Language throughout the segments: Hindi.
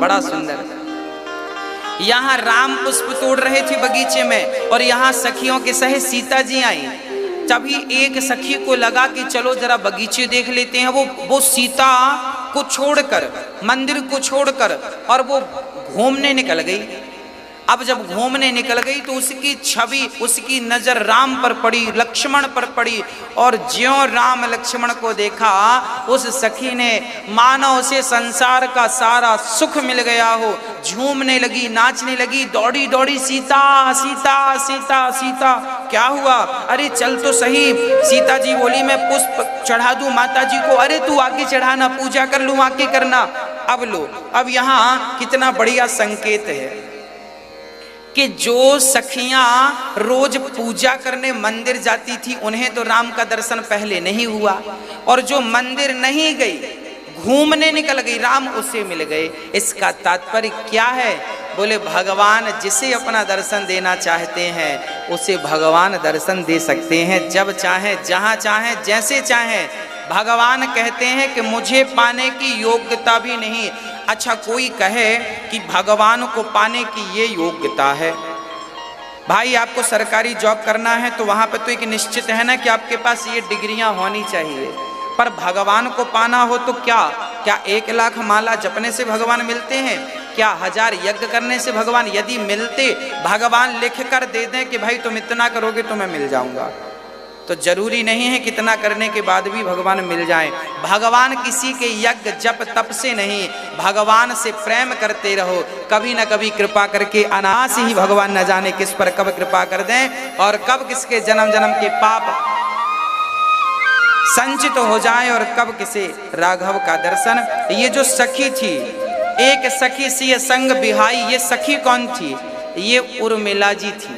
बड़ा सुंदर। यहाँ राम पुष्प तोड़ रहे थे बगीचे में और यहाँ सखियों के सहे सीता जी आई। तभी एक सखी को लगा कि चलो जरा बगीचे देख लेते हैं। वो सीता को छोड़कर, मंदिर को छोड़कर और वो घूमने निकल गई। अब जब घूमने निकल गई तो उसकी छवि, उसकी नजर राम पर पड़ी, लक्ष्मण पर पड़ी। और ज्यों राम लक्ष्मण को देखा, उस सखी ने मानो उसे संसार का सारा सुख मिल गया हो, झूमने लगी, नाचने लगी, दौड़ी दौड़ी सीता सीता सीता सीता। क्या हुआ? अरे चल तो सही। सीता जी बोली मैं पुष्प चढ़ा दूं माता जी को। अरे तू आके चढ़ाना, पूजा कर लूं, आके करना। अब लो, अब यहाँ कितना बढ़िया संकेत है कि जो सखियां रोज पूजा करने मंदिर जाती थी उन्हें तो राम का दर्शन पहले नहीं हुआ, और जो मंदिर नहीं गई, घूमने निकल गई, राम उसे मिल गए। इसका तात्पर्य क्या है? बोले भगवान जिसे अपना दर्शन देना चाहते हैं उसे भगवान दर्शन दे सकते हैं, जब चाहे, जहां चाहे, जैसे चाहे। भगवान कहते हैं कि मुझे पाने की योग्यता भी नहीं। अच्छा, कोई कहे कि भगवान को पाने की ये योग्यता है। भाई आपको सरकारी जॉब करना है तो वहां पे तो एक निश्चित है ना कि आपके पास ये डिग्रियां होनी चाहिए, पर भगवान को पाना हो तो क्या 1 लाख माला जपने से भगवान मिलते हैं? क्या 1000 यज्ञ करने से भगवान? यदि मिलते, भगवान लिख कर दे दें कि भाई तुम इतना करोगे तो मैं मिल जाऊंगा, तो जरूरी नहीं है कितना करने के बाद भी भगवान मिल जाए। भगवान किसी के यज्ञ जप तप से नहीं, भगवान से प्रेम करते रहो। कभी न कभी कृपा करके अनायास ही भगवान न जाने किस पर कब कृपा कर दें और कब किसके जन्म जन्म के पाप संचित हो जाए और कब किसे राघव का दर्शन। ये जो सखी थी, एक सखी सी संग बिहाई, ये सखी कौन थी? ये उर्मिला जी थी।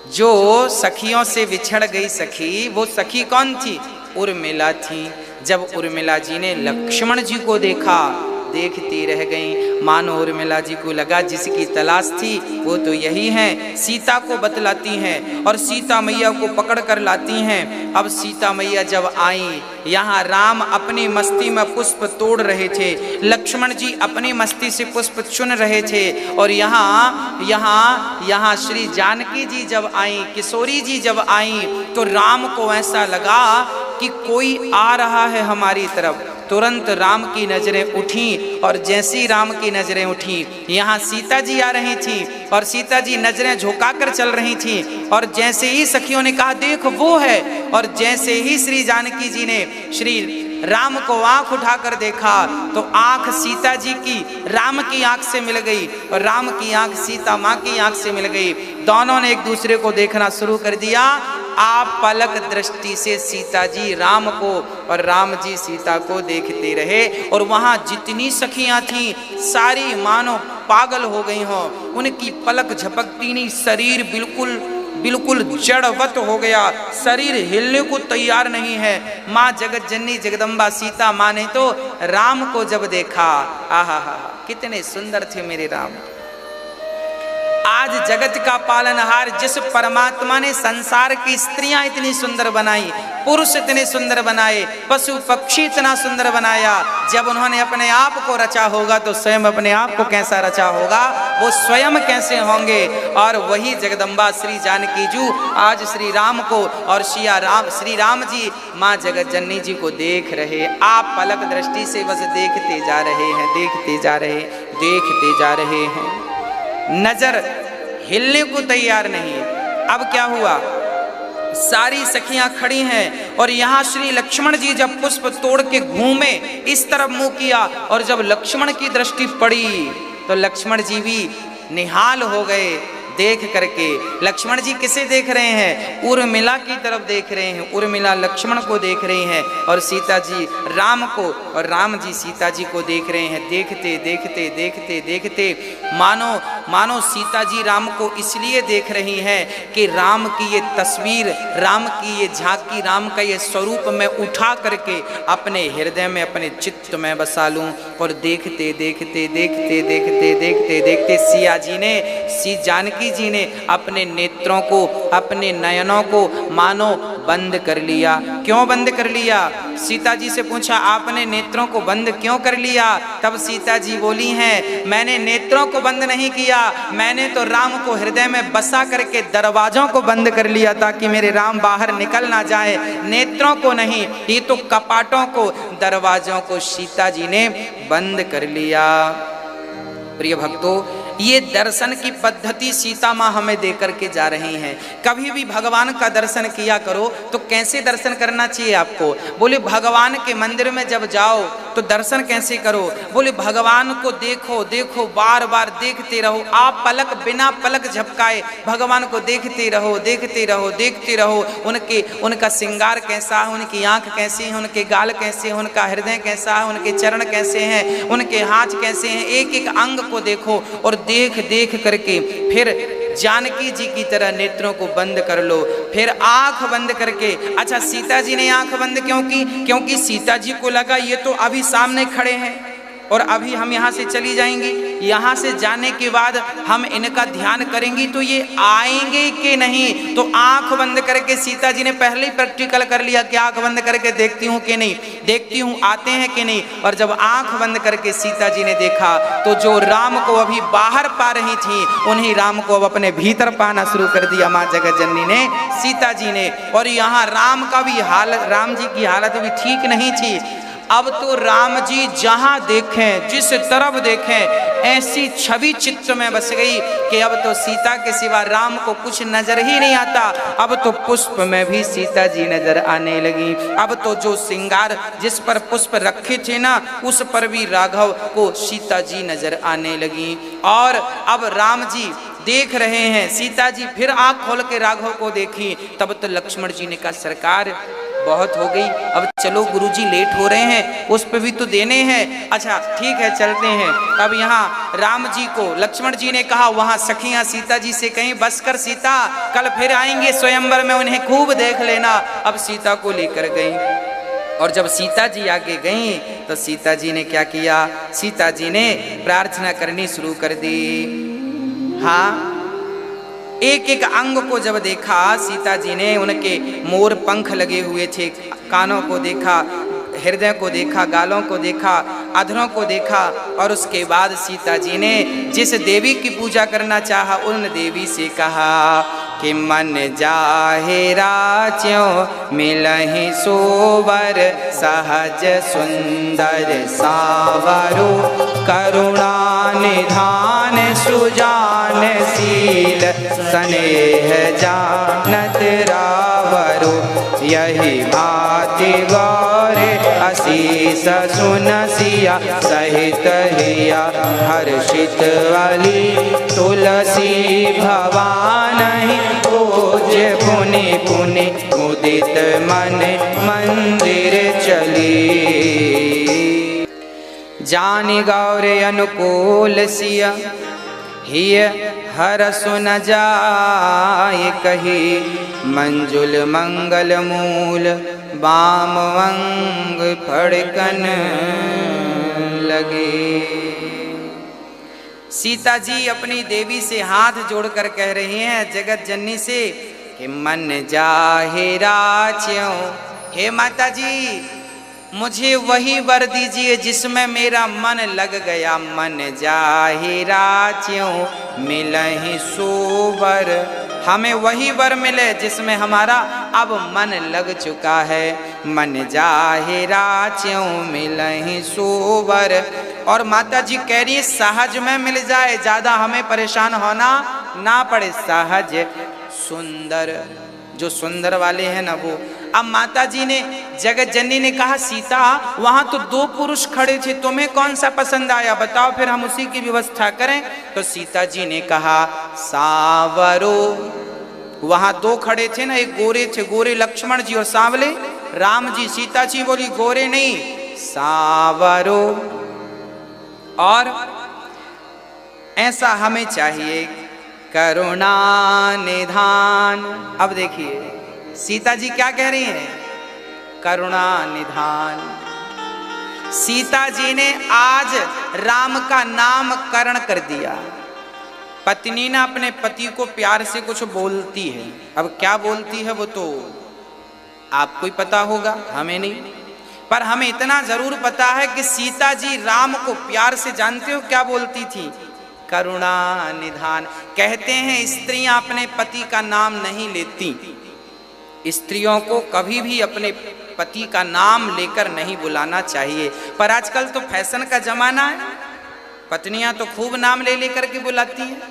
जो सखियों से विछड़ गई सखी, वो सखी कौन थी? उर्मिला थी। जब उर्मिला जी ने लक्ष्मण जी को देखा, देखती रह गई। मानो उर्मिला जी को लगा जिसकी तलाश थी वो तो यही है। सीता को बतलाती हैं और सीता मैया को पकड़ कर लाती हैं। अब सीता मैया जब आई, यहाँ राम अपनी मस्ती में पुष्प तोड़ रहे थे, लक्ष्मण जी अपनी मस्ती से पुष्प चुन रहे थे, और यहाँ श्री जानकी जी जब आई, किशोरी जी जब आई, तो राम को ऐसा लगा कि कोई आ रहा है हमारी तरफ। तुरंत राम की नजरें उठी, और जैसी राम की नजरें उठी, यहाँ सीता जी आ रही थी और सीता जी नजरें झुकाकर चल रही थी। और जैसे ही सखियों ने कहा देख वो है, और जैसे ही श्री जानकी जी ने श्री राम को आंख उठाकर देखा तो आंख सीता जी की राम की आंख से मिल गई और राम की आंख सीता माँ की आंख से मिल गई। दोनों ने एक दूसरे को देखना शुरू कर दिया। आप पलक दृष्टि से सीता जी राम को और राम जी सीता को देखते रहे, और वहां जितनी सखियां थीं सारी मानो पागल हो गई हों। उनकी पलक झपकती नहीं, शरीर बिल्कुल जड़वत हो गया, शरीर हिलने को तैयार नहीं है। माँ जगत जननी जगदम्बा सीता माँ ने तो राम को जब देखा, आहा हा, कितने सुंदर थे मेरे राम। आज जगत का पालनहार जिस परमात्मा ने संसार की स्त्रियां इतनी सुंदर बनाई, पुरुष इतने सुंदर बनाए, पशु पक्षी इतना सुंदर बनाया, जब उन्होंने अपने आप को रचा होगा तो स्वयं अपने आप को कैसा रचा होगा, वो स्वयं कैसे होंगे। और वही जगदम्बा श्री जानकी जू आज श्री राम को और श्री राम जी माँ जगत जननी जी को देख रहे। आप पलक दृष्टि से बस देखते जा रहे हैं, देखते जा रहे हैं, नजर हिलने को तैयार नहीं। अब क्या हुआ, सारी सखियां खड़ी हैं और यहाँ श्री लक्ष्मण जी जब पुष्प तोड़ के घूमे, इस तरफ मुंह किया, और जब लक्ष्मण की दृष्टि पड़ी तो लक्ष्मण जी भी निहाल हो गए देख करके। लक्ष्मण जी किसे देख रहे हैं? उर्मिला की तरफ देख रहे हैं। उर्मिला लक्ष्मण को देख रही हैं और सीता जी राम को और राम जी सीता जी को देख रहे हैं। देखते मानो सीता जी राम को इसलिए देख रही हैं कि राम की ये तस्वीर, राम की ये झांकी, राम का ये स्वरूप मैं उठा करके अपने हृदय में, अपने चित्त में बसा लूं। और देखते सिया जी ने, श्री जानकी जी ने अपने नेत्रों को, अपने नयनों को मानो बंद कर लिया। क्यों बंद कर लिया? सीता जी से पूछा आपने नेत्रों को बंद क्यों कर लिया? तब सीता जी बोली हैं मैंने नेत्रों को बंद नहीं किया, मैंने तो राम को हृदय में बसा करके दरवाजों को बंद कर लिया ताकि मेरे राम बाहर निकल ना जाए। नेत्रों को नहीं, ये तो कपाटों को, दरवाजों को सीता जी ने बंद कर लिया। प्रिय भक्तों, ये दर्शन की पद्धति सीता माँ हमें देकर के जा रही हैं। कभी भी भगवान का दर्शन किया करो तो कैसे दर्शन करना चाहिए आपको? बोले भगवान के मंदिर में जब जाओ तो दर्शन कैसे करो? बोले भगवान को देखो देखो, बार बार देखते रहो। आप पलक बिना पलक झपकाए भगवान को देखते रहो देखते रहो देखते रहो। उनका श्रृंगार कैसा है, उनकी आंख कैसी है, उनके गाल कैसे हैं, उनका हृदय कैसा है, उनके चरण कैसे हैं, उनके हाथ कैसे हैं, एक एक अंग को देखो और देख देख करके फिर जानकी जी की तरह नेत्रों को बंद कर लो, फिर आंख बंद करके। अच्छा, सीता जी ने आंख बंद क्यों की? क्योंकि सीता जी को लगा ये तो अभी सामने खड़े हैं और अभी हम यहाँ से चली जाएंगी, यहाँ से जाने के बाद हम इनका ध्यान करेंगी तो ये आएंगे कि नहीं। तो आंख बंद करके सीता जी ने पहले ही प्रैक्टिकल कर लिया कि आंख बंद करके देखती हूँ कि नहीं, देखती हूँ आते हैं कि नहीं। और जब आंख बंद करके सीता जी ने देखा तो जो राम को अभी बाहर पा रही थी उन्हीं राम को अब अपने भीतर पाना शुरू कर दिया माँ जगत जननी ने, सीता जी ने। और यहाँ राम का भी हालत, राम जी की हालत भी ठीक नहीं थी। अब तो राम जी जहां देखें, जिस तरफ देखें, ऐसी छवि चित्त में बस गई कि अब तो सीता के सिवा राम को कुछ नजर ही नहीं आता। अब तो पुष्प में भी सीता जी नजर आने लगी। अब तो जो श्रृंगार जिस पर पुष्प रखे थे ना, उस पर भी राघव को सीता जी नजर आने लगी। और अब राम जी देख रहे हैं, सीता जी फिर आंख खोल के राघव को देखी। तब तो लक्ष्मण जी ने कहा सरकार बहुत हो गई, अब चलो गुरुजी लेट हो रहे हैं, उस पे भी तो देने हैं। अच्छा ठीक है चलते हैं। अब यहाँ राम जी को लक्ष्मण जी ने कहा वहां सखियां सीता जी से कहीं बस कर सीता, कल फिर आएंगे स्वयंवर में, उन्हें खूब देख लेना। अब सीता को लेकर गई और जब सीता जी आगे गई तो सीता जी ने क्या किया? सीता जी ने प्रार्थना करनी शुरू कर दी। हाँ, एक एक अंग को जब देखा सीता जी ने, उनके मोर पंख लगे हुए थे, कानों को देखा, हृदय को देखा, गालों को देखा, अधरों को देखा। और उसके बाद सीता जी ने जिस देवी की पूजा करना चाहा उन देवी से कहा कि मन जाहे राच्यों मिलहि सोवर, सहज सुंदर सावरो, करुणा निधान सुजान शील, स्नेह जानत रावरो, यही भांति गौर असीस सुनसिया, सहित हिया हर्षित वाली, तुलसी भवानी पूज्य पुनि पुनि, मुदित मन मंदिर चली। जानि गौर अनुकूल सिया, हिय हरसु न जाय कही, मंजुल मंगल मूल, बाम अंग फड़कन लगे। सीता जी अपनी देवी से हाथ जोड़कर कह रही हैं जगत जननी से कि मन जाहे राच्यों, हे माता जी मुझे वही वर दीजिए जिसमें मेरा मन लग गया। मन जाहि राच्यों मिलहि सोवर, हमें वही वर मिले जिसमें हमारा अब मन लग चुका है। मन जाहि राच्यों मिलहि सोवर। और माता जी कह रही है सहज में मिल जाए, ज्यादा हमें परेशान होना ना पड़े। सहज सुंदर, जो सुंदर वाले हैं ना वो। अब माता जी ने, जगत जननी ने कहा सीता वहां तो दो पुरुष खड़े थे, तुम्हें कौन सा पसंद आया बताओ, फिर हम उसी की व्यवस्था करें। तो सीता जी ने कहा सावरो, वहां दो खड़े थे ना, एक गोरे थे, गोरे लक्ष्मण जी और सांवले राम जी। सीता जी बोली गोरे नहीं सावरो, और ऐसा हमें चाहिए करुणा निधान। अब देखिए सीता जी क्या कह रही हैं, करुणा निधान। सीता जी ने आज राम का नामकरण कर दिया। पत्नी ना अपने पति को प्यार से कुछ बोलती है, अब क्या बोलती है वो तो आपको ही पता होगा, हमें नहीं, पर हमें इतना जरूर पता है कि सीता जी राम को प्यार से, जानते हो क्या बोलती थी? करुणा निधान। कहते हैं स्त्रियां अपने पति का नाम नहीं लेती, स्त्रियों को कभी भी अपने पति का नाम लेकर नहीं बुलाना चाहिए, पर आजकल तो फैशन का जमाना है, पत्नियां तो खूब नाम ले लेकर के बुलाती हैं।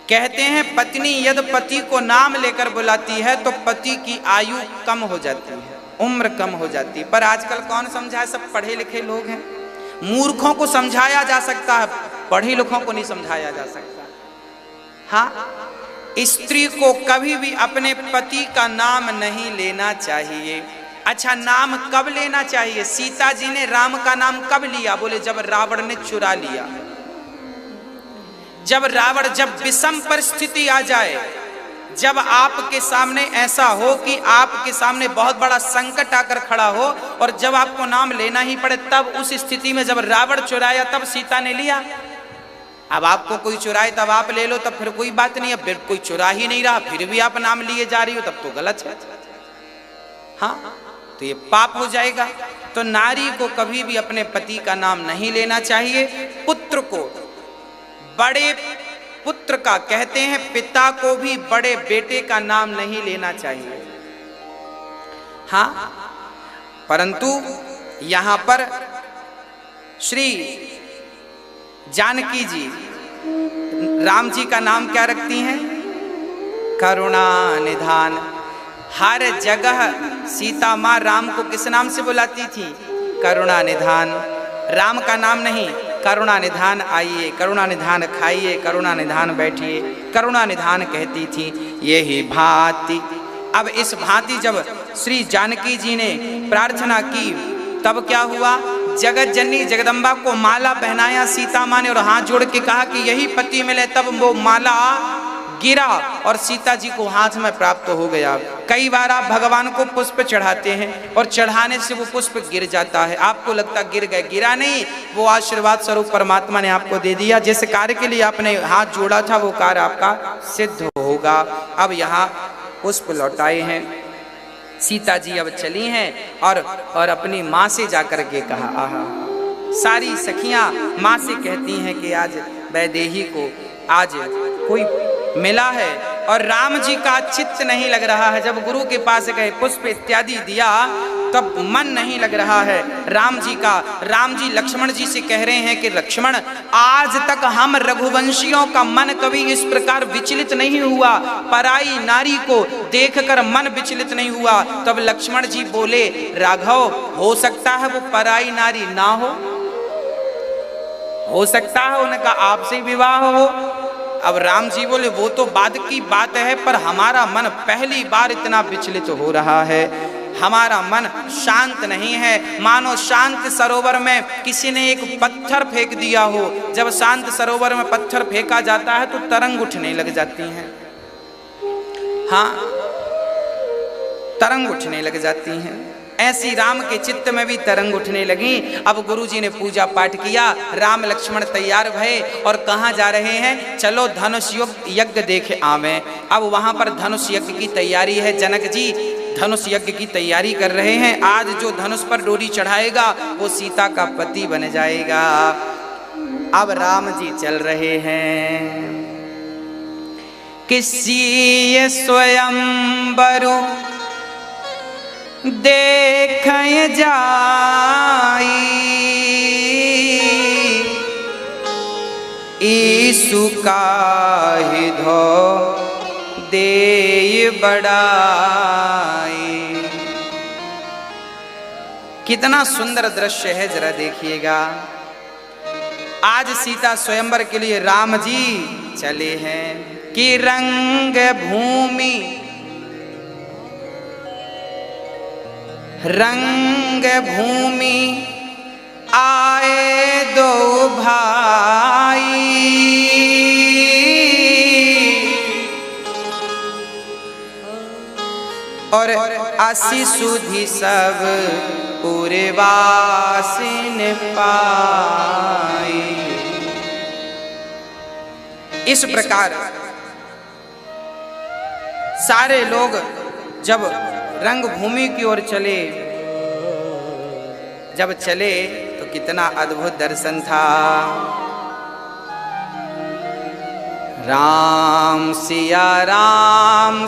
कहते हैं पत्नी यदि पति को नाम लेकर बुलाती है तो पति की आयु कम हो जाती है, उम्र कम हो जाती है, पर आजकल कौन समझाए, सब पढ़े लिखे लोग हैं। मूर्खों को समझाया जा सकता है, पढ़े लिखों को नहीं समझाया जा सकता। हाँ, स्त्री को कभी भी अपने पति का नाम नहीं लेना चाहिए। अच्छा, नाम कब लेना चाहिए? सीता जी ने राम का नाम कब लिया? बोले जब रावण ने चुरा लिया, जब विषम परिस्थिति आ जाए, जब आपके सामने ऐसा हो कि आपके सामने बहुत बड़ा संकट आकर खड़ा हो और जब आपको नाम लेना ही पड़े, तब उस स्थिति में जब रावण चुराया तब सीता ने लिया। अब आपको कोई चुराए तब आप ले लो, तब फिर कोई बात नहीं। अब कोई चुरा ही नहीं रहा फिर भी आप नाम लिए जा रही हो, तब तो गलत है। हाँ, तो ये पाप हो जाएगा। तो नारी को कभी भी अपने पति का नाम नहीं लेना चाहिए। पुत्र को, बड़े पुत्र का, कहते हैं पिता को भी बड़े बेटे का नाम नहीं लेना चाहिए। हाँ, परंतु यहां पर श्री जानकी जी राम जी का नाम क्या रखती हैं? करुणा निधान। हर जगह सीता मां राम को किस नाम से बुलाती थी? करुणा निधान। राम का नाम नहीं, करुणा निधान आइए, करुणा निधान खाइए, करुणा निधान बैठिए, करुणा निधान कहती थी। यही भांति, अब इस भांति जब श्री जानकी जी ने प्रार्थना की तब क्या हुआ? जगत जननी जगदम्बा को माला पहनाया सीता मां ने और हाथ जोड़ के कहा कि यही पति मिले, तब वो माला गिरा और सीता जी को हाथ में प्राप्त हो गया। कई बार आप भगवान को पुष्प चढ़ाते हैं और चढ़ाने से वो पुष्प गिर जाता है, आपको लगता गिर गए, गिरा नहीं, वो आशीर्वाद स्वरूप परमात्मा ने आपको दे दिया। जिस कार्य के लिए आपने हाथ जोड़ा था वो कार्य आपका सिद्ध होगा। अब यहाँ पुष्प लौटाए हैं, सीता जी अब चली हैं और अपनी माँ से जाकर के कहा, आहा, सारी सखियां माँ से कहती हैं कि आज वैदेही को आज कोई मिला है और राम जी का चित्त नहीं लग रहा है। जब गुरु के पास गए, पुष्प इत्यादि दिया, तब मन नहीं लग रहा है राम जी का। राम जी लक्ष्मण जी से कह रहे हैं कि लक्ष्मण, आज तक हम रघुवंशियों का मन कभी इस प्रकार विचलित नहीं हुआ, पराई नारी को देखकर मन विचलित नहीं हुआ। तब लक्ष्मण जी बोले, राघव, हो सकता है वो पराई नारी ना हो सकता है उनका आपसे विवाह हो। अब राम जी बोले, वो तो बाद की बात है, पर हमारा मन पहली बार इतना विचलित हो रहा है, हमारा मन शांत नहीं है, मानो शांत सरोवर में किसी ने एक पत्थर फेंक दिया हो। जब शांत सरोवर में पत्थर फेंका जाता है तो तरंग उठने लग जाती हैं। हाँ, तरंग उठने लग जाती हैं। ऐसी राम के चित्त में भी तरंग उठने लगी। अब गुरुजी ने पूजा पाठ किया, राम लक्ष्मण तैयार भये और कहाँ जा रहे हैं? चलो धनुष यज्ञ देखे आवें। अब वहां पर धनुष यज्ञ की तैयारी है। जनक जी धनुष यज्ञ की तैयारी कर रहे हैं। आज जो धनुष पर डोरी चढ़ाएगा वो सीता का पति बन जाएगा। अब राम जी चल रहे हैं। किसी स्वयंवरु देख जाई, ईसु काहि धो देय बड़ाई। कितना सुंदर दृश्य है, जरा देखिएगा। आज सीता स्वयंवर के लिए राम जी चले हैं कि रंग भूमि आए दो भाई, और असी सुधि सब पूरे वासिन पाई। इस प्रकार सारे लोग जब रंगभूमि की ओर चले। जब चले तो कितना अद्भुत दर्शन था। राम सिया राम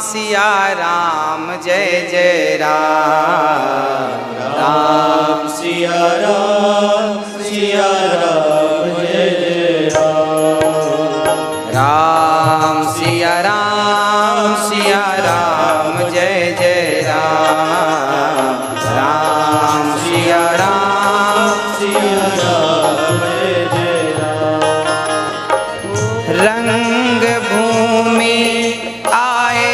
जय जय राम। राम सिया राम जय जय राम। राम सिया राम जय जय राम। राम सिया राम जय जय राम। रंग भूमि आए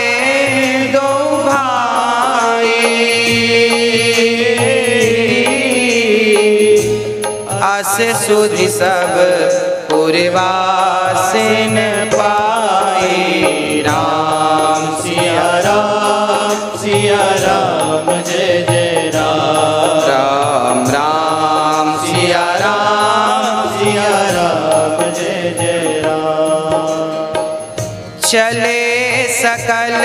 दो भाई, अस सुधि सब पुरवासिन पाए। राम सिया राम जय जय राम। राम राम सिया राम जय जय राम। चले सकल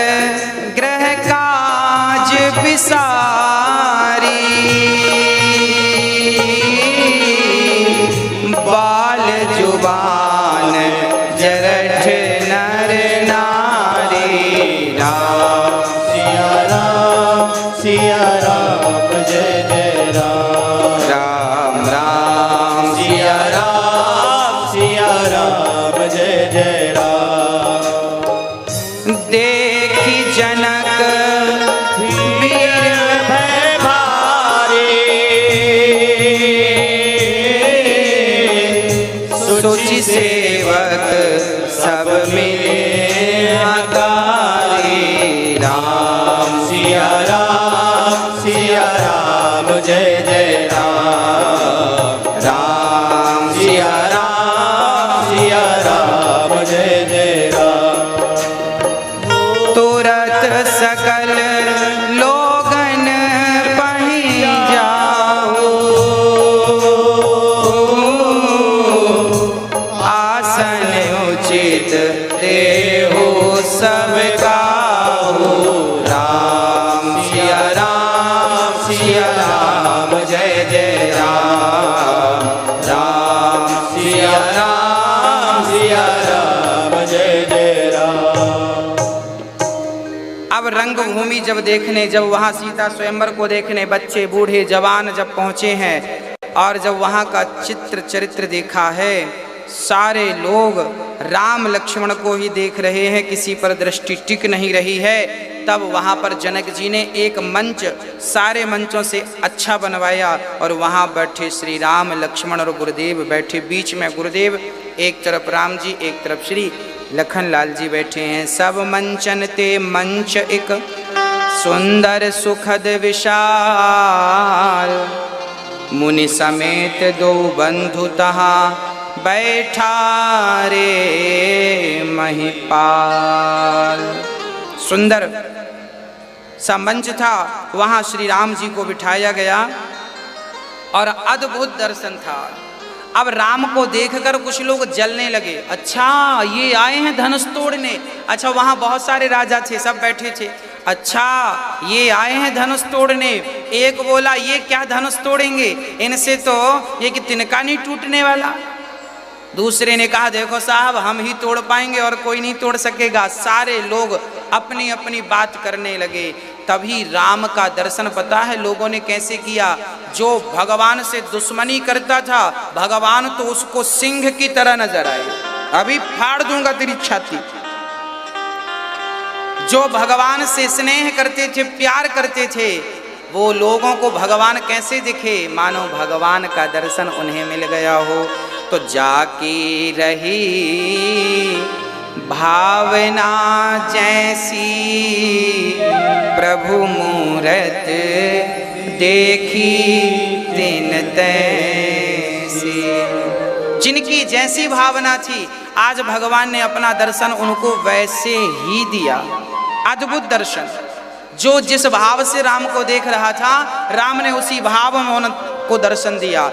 ग्रह काज बिसारी, बाल जुबान जरठ नर नारी। राम सिया राम जय जय राम। राम राम सिया राम जय जय राम। देखी जनक वीर भय भारी, सोचि सेवक सब मिले हकारी। राम सिया राम जय जय राम। राम सिया राम जय जय राम। तुरत सकल लोगन पही जाओ, आसन उचित देहो सब काहू। राम सिया राम जय जय राम। राम सिया राम जय जय राम। अब रंगभूमि जब देखने, जब वहाँ सीता स्वयंवर को देखने बच्चे बूढ़े जवान जब पहुँचे हैं और जब वहाँ का चित्र चरित्र देखा है, सारे लोग राम लक्ष्मण को ही देख रहे हैं, किसी पर दृष्टि टिक नहीं रही है। तब वहाँ पर जनक जी ने एक मंच सारे मंचों से अच्छा बनवाया और वहाँ बैठे श्री राम लक्ष्मण और गुरुदेव बैठे। बीच में गुरुदेव, एक तरफ राम जी, एक तरफ श्री लखन लाल जी बैठे हैं। सब मंचन ते मंच एक सुंदर सुखद विशाल, मुनि समेत दो बंधु तहाँ बैठा रे महिपाल। सुंदर सा मंच था, वहाँ श्री राम जी को बिठाया गया और अद्भुत दर्शन था। अब राम को देखकर कुछ लोग जलने लगे। अच्छा, ये आए हैं धनुष तोड़ने। अच्छा, वहाँ बहुत सारे राजा थे, सब बैठे थे। अच्छा, ये आए हैं धनुष तोड़ने। एक बोला, ये क्या धनुष तोड़ेंगे, इनसे तो ये कि तिनका नहीं टूटने वाला। दूसरे ने कहा, देखो साहब, हम ही तोड़ पाएंगे और कोई नहीं तोड़ सकेगा। सारे लोग अपनी अपनी बात करने लगे। तभी राम का दर्शन पता है लोगों ने कैसे किया। जो भगवान से दुश्मनी करता था, भगवान तो उसको सिंह की तरह नजर आए। अभी फाड़ दूंगा तेरी छाती। जो भगवान से स्नेह करते थे, प्यार करते थे, वो लोगों को भगवान कैसे दिखे, मानो भगवान का दर्शन उन्हें मिल गया हो। तो जाकी रही भावना जैसी, प्रभु मूरत देखी तिन तैसी। जिनकी जैसी भावना थी, आज भगवान ने अपना दर्शन उनको वैसे ही दिया। अद्भुत दर्शन। जो जिस भाव से राम को देख रहा था, राम ने उसी भाव में उनको दर्शन दिया।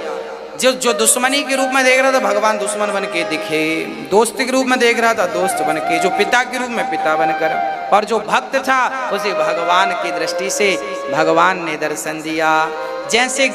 जो दुश्मनी के रूप में देख रहा था भगवान दुश्मन बन के दिखे, दोस्त के रूप में देख रहा था दोस्त बन के, जो पिता के रूप में पिता बनकर, और जो भक्त था उसे भगवान की दृष्टि से भगवान ने दर्शन दिया। जैसे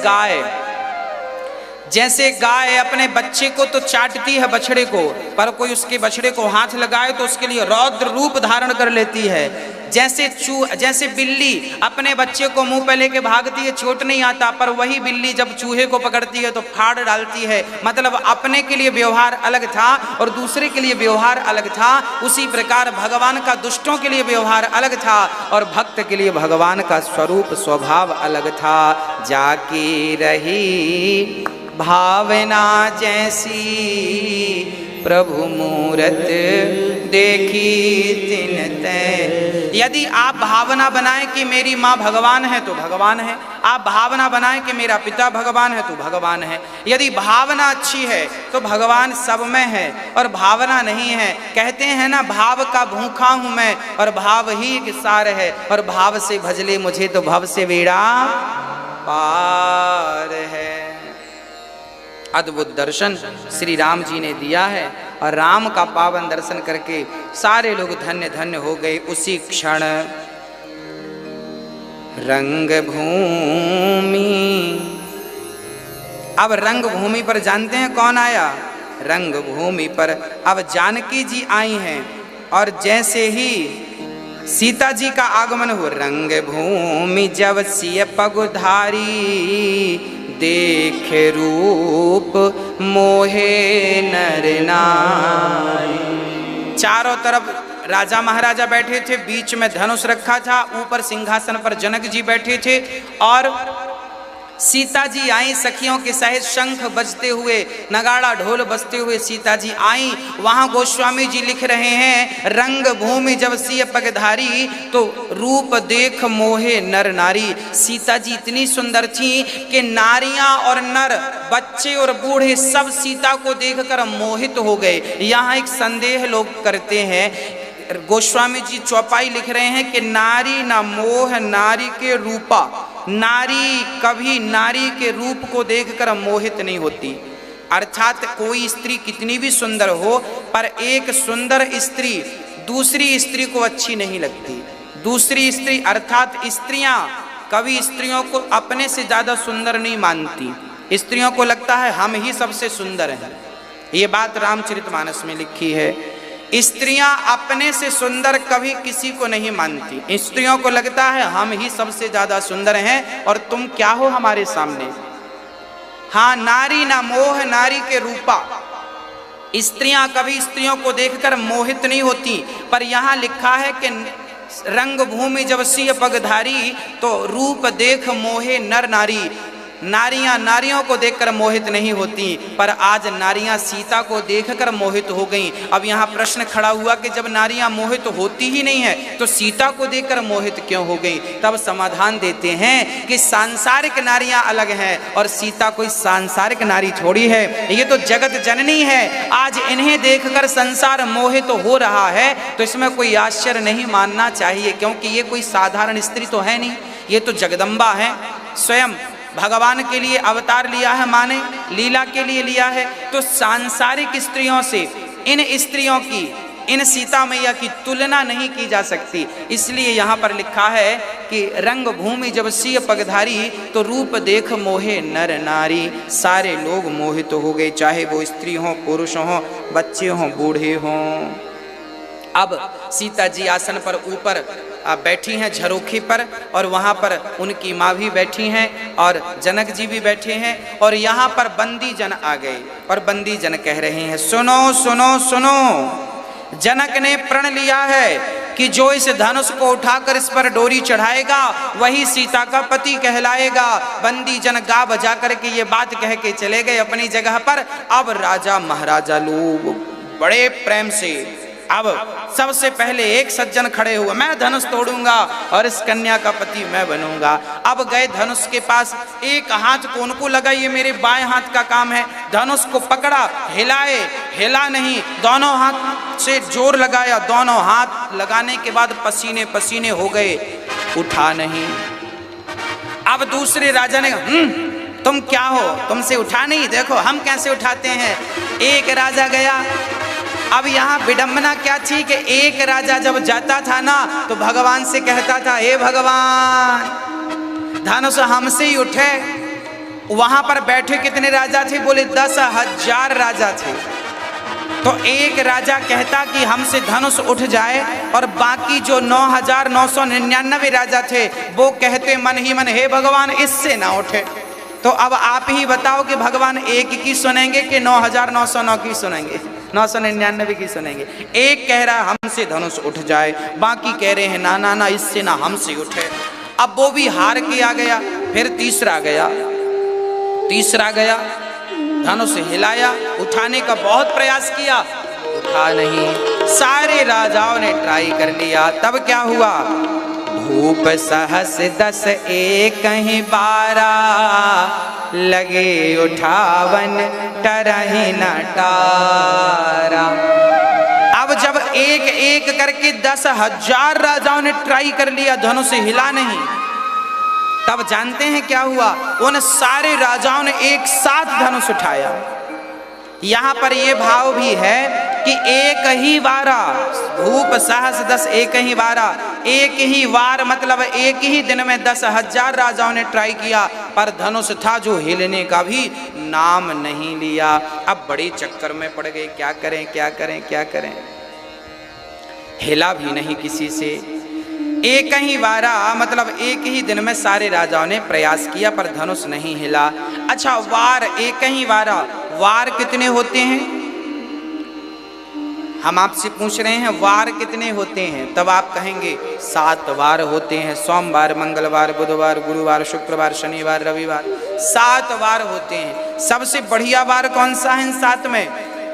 गाय अपने बच्चे को तो चाटती है बछड़े को, पर कोई उसके बछड़े को हाथ लगाए तो उसके लिए रौद्र रूप धारण कर लेती है। जैसे बिल्ली अपने बच्चे को मुंह पे लेके भागती है, चोट नहीं आता, पर वही बिल्ली जब चूहे को पकड़ती है तो फाड़ डालती है। मतलब अपने के लिए व्यवहार अलग था और दूसरे के लिए व्यवहार अलग था। उसी प्रकार भगवान का दुष्टों के लिए व्यवहार अलग था और भक्त के लिए भगवान का स्वरूप स्वभाव अलग था। जाकी रही भावना जैसी प्रभु मूरत देखी तिन तै। यदि आप भावना बनाएं कि मेरी माँ भगवान है तो भगवान है, आप भावना बनाएं कि मेरा पिता भगवान है तो भगवान है। यदि भावना अच्छी है तो भगवान सब में है, और भावना नहीं है, कहते हैं ना भाव का भूखा हूं मैं और भाव ही एक सार है, और भाव से भजले मुझे तो भव से बेड़ा पार है। अद्भुत दर्शन श्री राम जी ने दिया है और राम का पावन दर्शन करके सारे लोग धन्य धन्य हो गए। उसी क्षण रंग भूमि, अब रंग भूमि पर जानते हैं कौन आया? रंग भूमि पर अब जानकी जी आई हैं, और जैसे ही सीता जी का आगमन हो, रंग भूमि जब सिय पगुधारी देखे रूप मोहे नर नारी। चारों तरफ राजा महाराजा बैठे थे, बीच में धनुष रखा था, ऊपर सिंहासन पर जनक जी बैठे थे, और सीता जी आई सखियों के सहित, शंख बजते हुए, नगाड़ा ढोल बजते हुए सीता जी आई। वहां गोस्वामी जी लिख रहे हैं, रंग भूमि जब सिय पगधारी तो रूप देख मोहे नर नारी। सीता जी इतनी सुंदर थी कि नारियां और नर, बच्चे और बूढ़े सब सीता को देखकर मोहित हो गए। यहाँ एक संदेह लोग करते हैं, गोस्वामी जी चौपाई लिख रहे हैं कि नारी ना मोह नारी के रूपा, नारी कभी नारी के रूप को देखकर मोहित नहीं होती। अर्थात कोई स्त्री कितनी भी सुंदर हो, पर एक सुंदर स्त्री दूसरी स्त्री को अच्छी नहीं लगती। दूसरी स्त्री अर्थात स्त्रियां कभी स्त्रियों को अपने से ज्यादा सुंदर नहीं मानती। स्त्रियों को लगता है हम ही सबसे सुंदर हैं। ये बात रामचरितमानस में लिखी है। स्त्रियां अपने से सुंदर कभी किसी को नहीं मानती। स्त्रियों को लगता है हम ही सबसे ज्यादा सुंदर हैं और तुम क्या हो हमारे सामने। हाँ, नारी ना मोह नारी के रूपा, स्त्रियां कभी स्त्रियों को देखकर मोहित नहीं होती। पर यहाँ लिखा है कि रंग भूमि जब सिय पगधारी तो रूप देख मोहे नर नारी। नारियां नारियों को देखकर मोहित नहीं होती, पर आज नारियां सीता को देखकर मोहित हो गईं। अब यहाँ प्रश्न खड़ा हुआ कि जब नारियां मोहित होती ही नहीं है तो सीता को देखकर मोहित क्यों हो गईं? तब समाधान देते हैं कि सांसारिक नारियां अलग हैं और सीता कोई सांसारिक नारी थोड़ी है, ये तो जगत जननी है। आज इन्हें देखकर संसार मोहित हो रहा है तो इसमें कोई आश्चर्य नहीं मानना चाहिए, क्योंकि ये कोई साधारण स्त्री तो है नहीं, ये तो जगदम्बा है। स्वयं भगवान के लिए अवतार लिया है, माने लीला के लिए लिया है। तो सांसारिक स्त्रियों से इन स्त्रियों की, इन सीता मैया की तुलना नहीं की जा सकती। इसलिए यहाँ पर लिखा है कि रंग भूमि जब सिय पगधारी तो रूप देख मोहे नर नारी। सारे लोग मोहित हो गए, चाहे वो स्त्री हो, पुरुष हो, बच्चे हों, बूढ़े हों। अब सीता जी आसन पर ऊपर बैठी हैं झरोखे पर, और वहाँ पर उनकी माँ भी बैठी हैं और जनक जी भी बैठे हैं। और यहाँ पर बंदी जन आ गए और बंदी जन कह रहे हैं, सुनो सुनो सुनो, जनक ने प्रण लिया है कि जो इस धनुष को उठाकर इस पर डोरी चढ़ाएगा वही सीता का पति कहलाएगा। बंदी जन गा बजा करके ये बात कह के चले गए अपनी जगह पर। अब राजा महाराजा लोग बड़े प्रेम से, अब सबसे पहले एक सज्जन खड़े हुए, मैं धनुष तोड़ूंगा और इस कन्या का पति मैं बनूंगा। अब गए धनुष के पास, एक हाथ को उनको लगा ये मेरे बाएं हाथ का काम है, धनुष को पकड़ा, हिलाए, हिला नहीं, दोनों हाथ से जोर लगाया, दोनों हाथ लगाने के बाद पसीने पसीने हो गए, उठा नहीं। अब दूसरे राजा ने तुम क्या हो, तुमसे उठा नहीं, देखो हम कैसे उठाते हैं। एक राजा गया। अब यहाँ विडंबना क्या थी कि एक राजा जब जाता था ना तो भगवान से कहता था, हे भगवान धनुष हमसे ही उठे। वहां पर बैठे कितने राजा थे? बोले 10,000 राजा थे। तो एक राजा कहता कि हमसे धनुष उठ जाए, और बाकी जो 9,999 राजा थे वो कहते मन ही मन, हे भगवान इससे ना उठे। तो अब आप ही बताओ कि भगवान एक की सुनेंगे कि 9,909 की सुनेंगे, 999 की सुनेंगे? एक कह रहा हमसे धनुष उठ जाए, बाकी कह रहे हैं ना ना ना इससे ना हमसे उठे। अब वो भी हार के आ गया। फिर तीसरा गया, धनुष हिलाया, उठाने का बहुत प्रयास किया, उठा नहीं। सारे राजाओं ने ट्राई कर लिया। तब क्या हुआ? भूप सहस 10 एकहि बारा, लगे उठावन टरहि न टारा। अब जब एक एक करके 10,000 राजाओं ने ट्राई कर लिया, धनुष हिला नहीं। तब जानते हैं क्या हुआ? उन सारे राजाओं ने एक साथ धनुष उठाया। यहां पर यह भाव भी है कि एक ही वारा, भूप सहस 10 एकहि बारा, एक ही वार मतलब एक ही दिन में 10,000 राजाओं ने ट्राई किया, पर धनुष था जो हिलने का भी नाम नहीं लिया। अब बड़े चक्कर में पड़ गए, क्या करें क्या करें क्या करें। हिला भी नहीं किसी से। एक ही वारा मतलब एक ही दिन में सारे राजाओं ने प्रयास किया, पर धनुष नहीं हिला। अच्छा, वार एक ही वारा, वार कितने होते हैं? हम आपसे पूछ रहे हैं वार कितने होते हैं? तब आप कहेंगे 7 वार होते हैं। सोमवार, मंगलवार, बुधवार, गुरुवार, शुक्रवार, शनिवार, रविवार, 7 वार होते हैं। सबसे बढ़िया वार कौन सा है इन 7 में?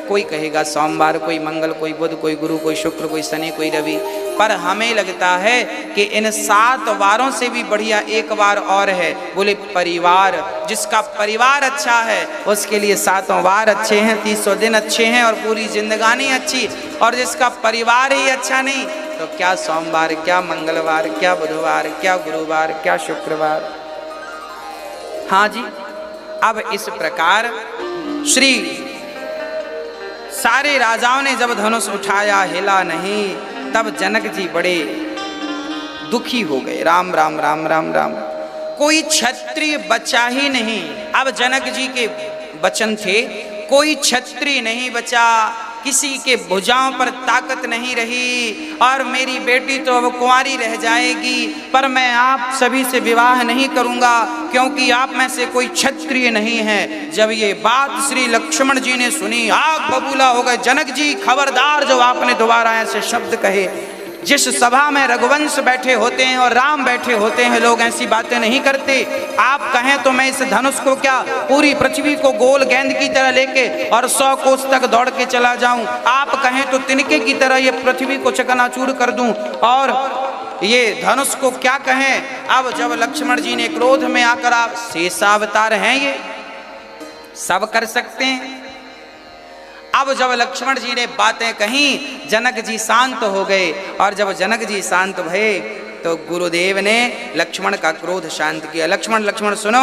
कोई कहेगा सोमवार, कोई मंगल, कोई बुध, कोई गुरु, कोई शुक्र, कोई शनि, कोई रवि। पर हमें लगता है कि इन 7 वारों से भी बढ़िया एक वार और है। बोले परिवार। जिसका परिवार अच्छा है उसके लिए 7 वार अच्छे हैं, 300 दिन अच्छे हैं और पूरी जिंदगानी अच्छी। और जिसका परिवार ही अच्छा नहीं तो क्या सोमवार, क्या मंगलवार, क्या बुधवार, क्या गुरुवार, क्या शुक्रवार। हाँ जी। अब इस प्रकार श्री सारे राजाओं ने जब धनुष उठाया, हिला नहीं, तब जनक जी बड़े दुखी हो गए। राम राम राम राम राम। कोई क्षत्रिय बचा ही नहीं। अब जनक जी के वचन थे, कोई क्षत्रिय नहीं बचा, किसी के भुजाओं पर ताकत नहीं रही, और मेरी बेटी तो अब कुंवारी रह जाएगी। पर मैं आप सभी से विवाह नहीं करूंगा क्योंकि आप में से कोई क्षत्रिय नहीं है। जब ये बात श्री लक्ष्मण जी ने सुनी, आग बबूला हो गए। जनक जी खबरदार, जो आपने दोबारा ऐसे शब्द कहे, जिस सभा में रघुवंश बैठे होते हैं और राम बैठे होते हैं, लोग ऐसी बातें नहीं करते। आप कहें तो मैं इस धनुष को क्या पूरी पृथ्वी को गोल गेंद की तरह लेके और 100 कोस तक दौड़ के चला जाऊं। आप कहें तो तिनके की तरह ये पृथ्वी को चकनाचूर कर दूं, और ये धनुष को क्या कहें। अब जब लक्ष्मण जी ने क्रोध में आकर, आप शेषावतार हैं, ये सब कर सकते हैं। अब जब लक्ष्मण जी ने बातें कहीं, जनक जी शांत हो गए। और जब जनक जी शांत भये तो गुरुदेव ने लक्ष्मण का क्रोध शांत किया। लक्ष्मण लक्ष्मण सुनो,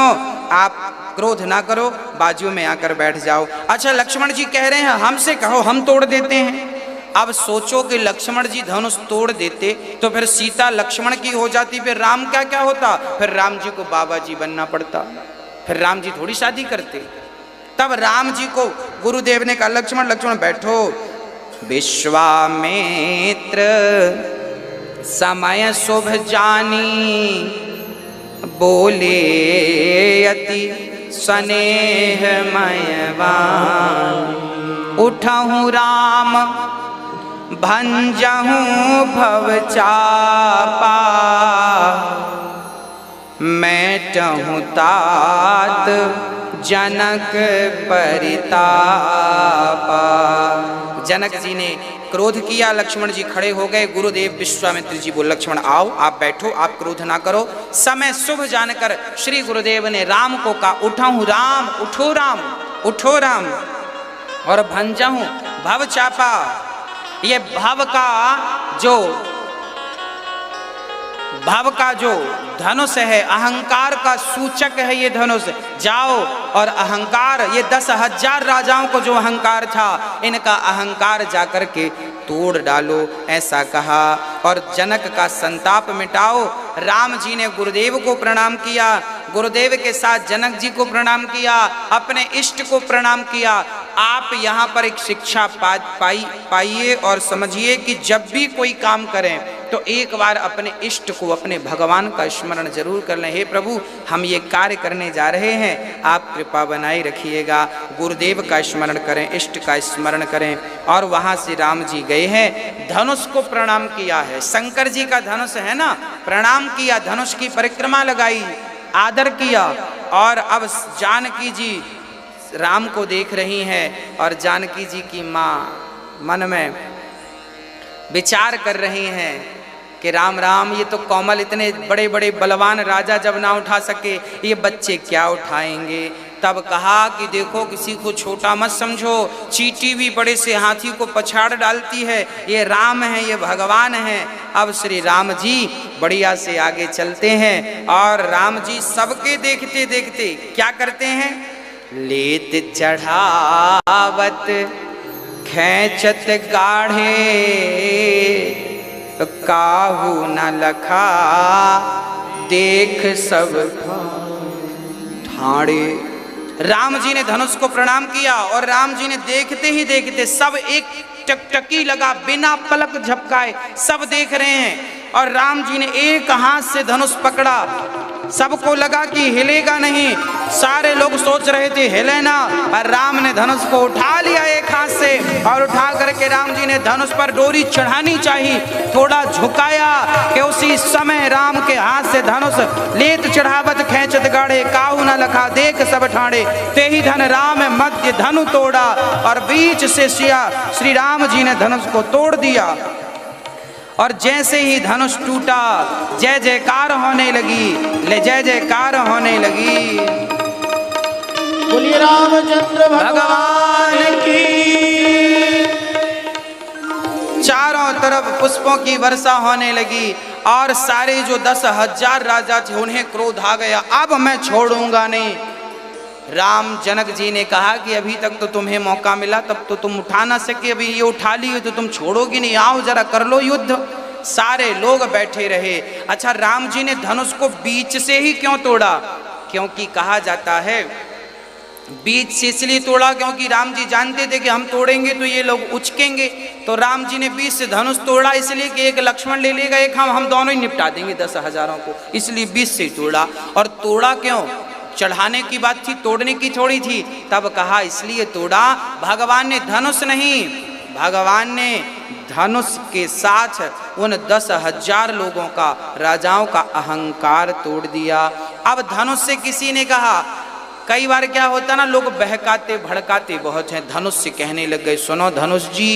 आप क्रोध ना करो, बाजू में आकर बैठ जाओ। अच्छा, लक्ष्मण जी कह रहे हैं हमसे कहो, हम तोड़ देते हैं। अब सोचो कि लक्ष्मण जी धनुष तोड़ देते तो फिर सीता लक्ष्मण की हो जाती, फिर राम क्या क्या होता? फिर राम जी को बाबा जी बनना पड़ता, फिर राम जी थोड़ी शादी करते। तब राम जी को गुरुदेव ने कहा, लक्ष्मण लक्ष्मण बैठो। विश्वामित्र समय शुभ जानी, बोले अति स्नेहमय वाणी। उठहु राम भंजहु भव चापा, मैटहु तात जनक परितापा। जनक जी ने क्रोध किया, लक्ष्मण जी खड़े हो गए। गुरुदेव विश्वामित्र जी बोले, लक्ष्मण आओ, आप बैठो, आप क्रोध ना करो। समय शुभ जानकर श्री गुरुदेव ने राम को कहा, उठाऊं राम, उठो राम, उठो राम। और भंजहूं भव चापा, ये भव का जो भव का जो धनुष है, अहंकार का सूचक है ये धनुष। जाओ और अहंकार, ये 10,000 राजाओं को जो अहंकार था, इनका अहंकार जाकर के तोड़ डालो, ऐसा कहा। और जनक का संताप मिटाओ। राम जी ने गुरुदेव को प्रणाम किया, गुरुदेव के साथ जनक जी को प्रणाम किया, अपने इष्ट को प्रणाम किया। आप यहाँ पर एक शिक्षा पाइए और समझिए कि जब भी कोई काम करें तो एक बार अपने इष्ट को, अपने भगवान का स्मरण जरूर कर लें। हे प्रभु, हम ये कार्य करने जा रहे हैं, आप कृपा बनाए रखिएगा। गुरुदेव का स्मरण करें, इष्ट का स्मरण करें। और वहाँ से राम जी गए हैं, धनुष को प्रणाम किया है। शंकर जी का धनुष है ना, प्रणाम किया, धनुष की परिक्रमा लगाई, आदर किया। और अब जानकी जी राम को देख रही हैं और जानकी जी की माँ मन में विचार कर रही हैं कि राम राम, ये तो कोमल, इतने बड़े बड़े बलवान राजा जब ना उठा सके, ये बच्चे क्या उठाएंगे। तब कहा कि देखो, किसी को छोटा मत समझो, चींटी भी बड़े से हाथी को पछाड़ डालती है, ये राम है, ये भगवान है। अब श्री राम जी बढ़िया से आगे चलते हैं और राम जी सबके देखते देखते क्या करते हैं, लेत चढ़ावत खैचत गाढ़े, काहू न लखा देख सब ठाड़े। राम जी ने धनुष को प्रणाम किया और राम जी ने देखते ही देखते सब एक टकटकी लगा, बिना पलक झपकाए सब देख रहे हैं। और राम जी ने एक हाथ से धनुष पकड़ा, सबको लगा कि हिलेगा नहीं, सारे लोग सोच रहे थे हिले ना, और राम ने धनुष को उठा लिया एक हाथ से। और उठा करके राम जी ने धनुष पर डोरी चढ़ानी चाहिए, थोड़ा झुकाया कि उसी समय राम के हाथ से धनुष लेत चढ़ावत खैंचत गाढ़े, काहू न लखा देख सब ठाणे, ते ही धन राम मध्य धनु तोड़ा। और बीच से श्री राम जी ने धनुष को तोड़ दिया। और जैसे ही धनुष टूटा, जय जयकार होने लगी, ले जय जयकार होने लगी। बोलिए रामचंद्र भगवान की। चारों तरफ पुष्पों की वर्षा होने लगी और सारे जो 10,000 राजा थे उन्हें क्रोध आ गया, अब मैं छोड़ूंगा नहीं। राम जनक जी ने कहा कि अभी तक तो तुम्हें मौका मिला, तब तो तुम उठा ना सके, अभी ये उठा ली तो तुम छोड़ोगी नहीं, आओ जरा कर लो युद्ध। सारे लोग बैठे रहे। अच्छा, राम जी ने धनुष को बीच से ही क्यों तोड़ा? क्योंकि कहा जाता है बीच से इसलिए तोड़ा क्योंकि राम जी जानते थे कि हम तोड़ेंगे तो ये लोग उचकेंगे, तो राम जी ने बीच से धनुष तोड़ा, इसलिए कि एक लक्ष्मण ले लेगा, एक हम दोनों ही निपटा देंगे 10,000 को, इसलिए बीच से ही तोड़ा। और तोड़ा क्यों? चढ़ाने की बात थी, तोड़ने की थोड़ी थी। तब कहा इसलिए तोड़ा, भगवान ने धनुष नहीं, भगवान ने धनुष के साथ उन 10,000 लोगों का, राजाओं का अहंकार तोड़ दिया। अब धनुष से किसी ने कहा, कई बार क्या होता ना, लोग बहकाते भड़काते बहुत हैं, धनुष से कहने लग गए, सुनो धनुष जी,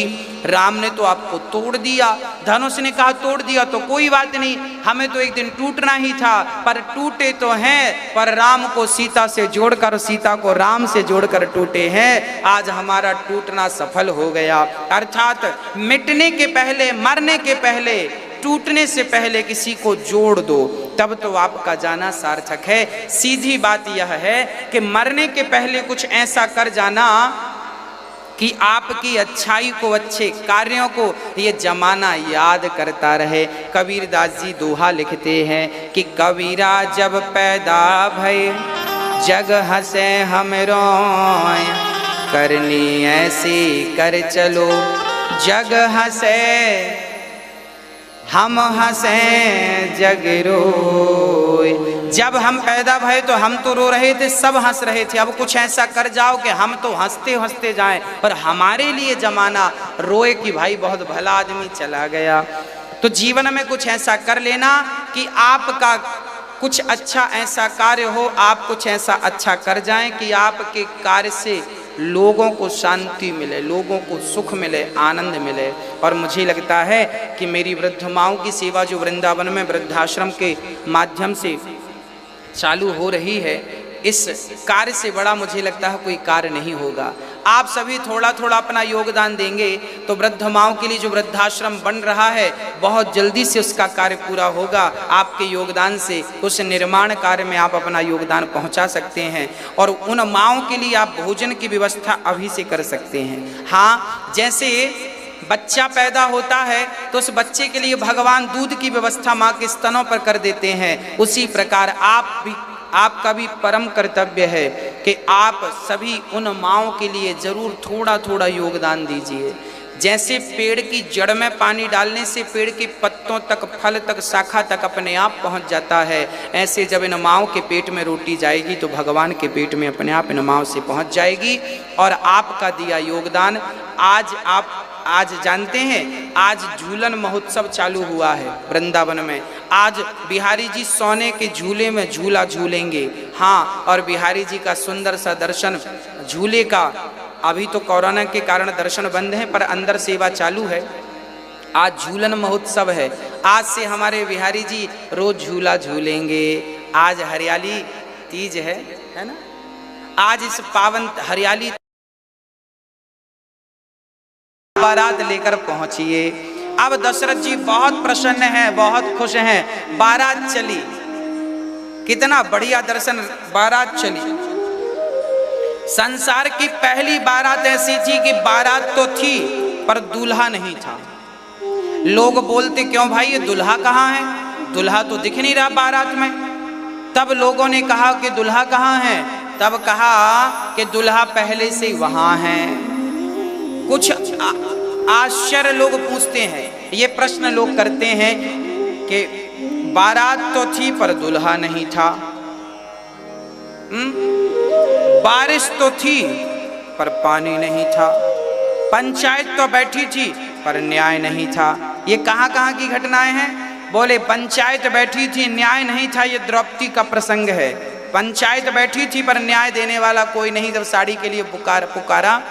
राम ने तो आपको तोड़ दिया। धनुष ने कहा तोड़ दिया तो कोई बात नहीं, हमें तो एक दिन टूटना ही था, पर टूटे तो हैं, पर राम को सीता से जोड़कर, सीता को राम से जोड़कर टूटे हैं। आज हमारा टूटना सफल हो गया। अर्थात मिटने के पहले, मरने के पहले, टूटने से पहले किसी को जोड़ दो, तब तो आपका जाना सार्थक है। सीधी बात यह है कि मरने के पहले कुछ ऐसा कर जाना कि आपकी अच्छाई को, अच्छे कार्यों को ये जमाना याद करता रहे। कबीरदास जी दोहा लिखते हैं कि कबीरा जब पैदा भय जग हंसे हम रोए, करनी ऐसी कर चलो जग हंसे हम हंसे जग रोए। जब हम पैदा भये तो हम तो रो रहे थे, सब हंस रहे थे, अब कुछ ऐसा कर जाओ कि हम तो हंसते हंसते जाएं और हमारे लिए जमाना रोए कि भाई बहुत भला आदमी चला गया। तो जीवन में कुछ ऐसा कर लेना कि आपका कुछ अच्छा ऐसा कार्य हो, आप कुछ ऐसा अच्छा कर जाएं कि आपके कार्य से लोगों को शांति मिले, लोगों को सुख मिले, आनंद मिले। और मुझे लगता है कि मेरी वृद्ध माओं की सेवा जो वृंदावन में वृद्धाश्रम के माध्यम से चालू हो रही है, इस कार्य से बड़ा मुझे लगता है कोई कार्य नहीं होगा। आप सभी थोड़ा थोड़ा अपना योगदान देंगे तो वृद्ध माओं के लिए जो वृद्धाश्रम बन रहा है बहुत जल्दी से उसका कार्य पूरा होगा। आपके योगदान से उस निर्माण कार्य में आप अपना योगदान पहुंचा सकते हैं और उन माओं के लिए आप भोजन की व्यवस्था अभी से कर सकते हैं। हाँ, जैसे बच्चा पैदा होता है तो उस बच्चे के लिए भगवान दूध की व्यवस्था माँ के स्तनों पर कर देते हैं, उसी प्रकार आपका भी परम कर्तव्य है कि आप सभी उन माँओं के लिए जरूर थोड़ा थोड़ा योगदान दीजिए। जैसे पेड़ की जड़ में पानी डालने से पेड़ के पत्तों तक, फल तक, शाखा तक अपने आप पहुंच जाता है, ऐसे जब इन माँओं के पेट में रोटी जाएगी तो भगवान के पेट में अपने आप इन माँओं से पहुंच जाएगी। और आपका दिया योगदान आज जानते हैं, आज झूलन महोत्सव चालू हुआ है वृंदावन में। आज बिहारी जी सोने के झूले में झूला झूलेंगे। हाँ, और बिहारी जी का सुंदर सा दर्शन झूले का, अभी तो कोरोना के कारण दर्शन बंद है पर अंदर सेवा चालू है। आज झूलन महोत्सव है। आज से हमारे बिहारी जी रोज झूला झूलेंगे। आज हरियाली तीज है ना। आज इस पावन हरियाली बारात लेकर पहुंचिए। अब दशरथ जी बहुत प्रसन्न हैं, बहुत खुश हैं। बारात चली, कितना बढ़िया दर्शन, बारात चली। संसार की पहली बारात ऐसी थी कि बारात तो थी पर दूल्हा नहीं था। लोग बोलते क्यों भाई ये दूल्हा कहाँ है, दूल्हा तो दिख नहीं रहा बारात में। तब लोगों ने कहा कि दूल्हा कहाँ है, तब कहा कि दूल्हा पहले से वहां है। कुछ आश्चर्य लोग पूछते हैं, ये प्रश्न लोग करते हैं कि बारात तो थी पर दूल्हा नहीं था, बारिश तो थी पर पानी नहीं था, पंचायत तो बैठी थी पर न्याय नहीं था। ये कहाँ कहाँ की घटनाएं हैं? बोले पंचायत बैठी थी, न्याय नहीं था, ये द्रौपदी का प्रसंग है। पंचायत बैठी थी पर न्याय देने वाला कोई नहीं, जब साड़ी के लिए पुकारा।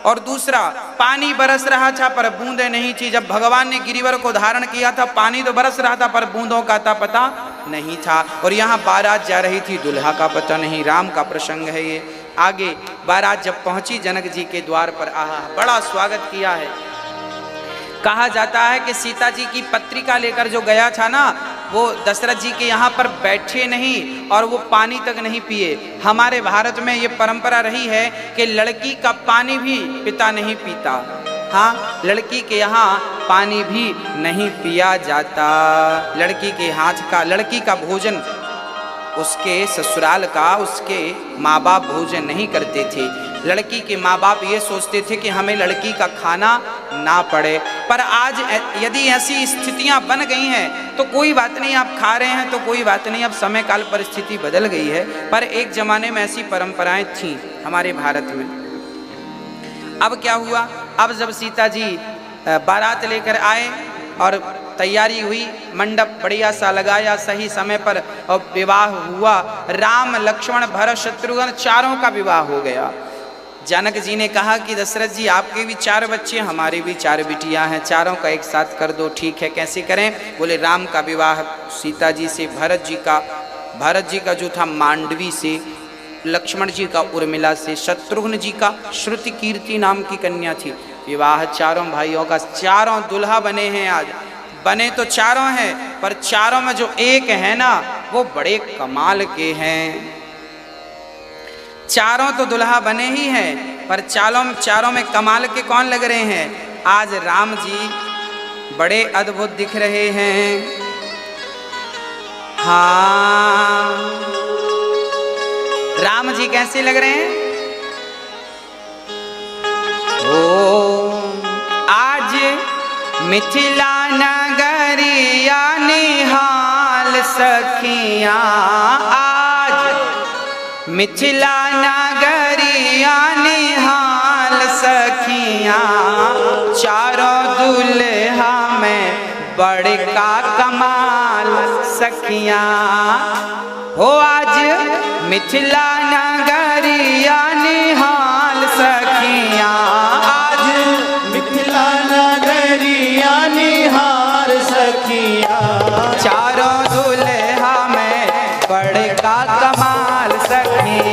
और दूसरा, पानी बरस रहा था पर बूंदें नहीं थी। जब भगवान ने गिरिवर को धारण किया था पानी तो बरस रहा था पर बूंदों का था पता नहीं था। और यहाँ बारात जा रही थी, दुल्हा का पता नहीं। राम का प्रसंग है ये। आगे बारात जब पहुंची जनक जी के द्वार पर, आहा बड़ा स्वागत किया है। कहा जाता है कि सीता जी की पत्रिका लेकर जो गया था ना, वो दशरथ जी के यहाँ पर बैठे नहीं और वो पानी तक नहीं पिए। हमारे भारत में ये परंपरा रही है कि लड़की का पानी भी पिता नहीं पीता। हाँ, लड़की के यहाँ पानी भी नहीं पिया जाता। लड़की के हाथ का, लड़की का भोजन उसके ससुराल का, उसके माँ बाप भोजन नहीं करते थे। लड़की के माँ बाप ये सोचते थे कि हमें लड़की का खाना ना पड़े। पर आज यदि ऐसी स्थितियां बन गई हैं तो कोई बात नहीं, आप खा रहे हैं तो कोई बात नहीं, अब समय काल परिस्थिति बदल गई है। पर एक जमाने में ऐसी परंपराएं थीं हमारे भारत में। अब क्या हुआ, अब जब सीता जी बारात लेकर आए और तैयारी हुई, मंडप बढ़िया सा लगाया सही समय पर और विवाह हुआ। राम लक्ष्मण भरत शत्रुघ्न चारों का विवाह हो गया। जनक जी ने कहा कि दशरथ जी आपके भी 4 बच्चे, हमारी भी 4 बिटियां हैं, चारों का एक साथ कर दो। ठीक है, कैसे करें? बोले राम का विवाह सीता जी से, भरत जी का जो था मांडवी से, लक्ष्मण जी का उर्मिला से, शत्रुघ्न जी का श्रुति कीर्ति नाम की कन्या थी। विवाह चारों भाइयों का, चारों दुल्हा बने हैं। आज बने तो चारों हैं पर चारों में जो एक है ना वो बड़े कमाल के हैं। चारों तो दुल्हा बने ही हैं पर चारों में कमाल के कौन लग रहे हैं? आज राम जी बड़े अद्भुत दिख रहे हैं। हाँ, राम जी कैसे लग रहे हैं? ओ आज मिथिला नगरिया निहाल सखियां, आज मिथिला नगरिया निहाल सखियां, चारों दुल्हा में बड़का कमाल सखियां। हो आज मिथिला नगरिया निहाल सखियां, आज मिथिला नगरिया निहाल सखियां, चारों दुल्हा में बड़का कमाल सखियां।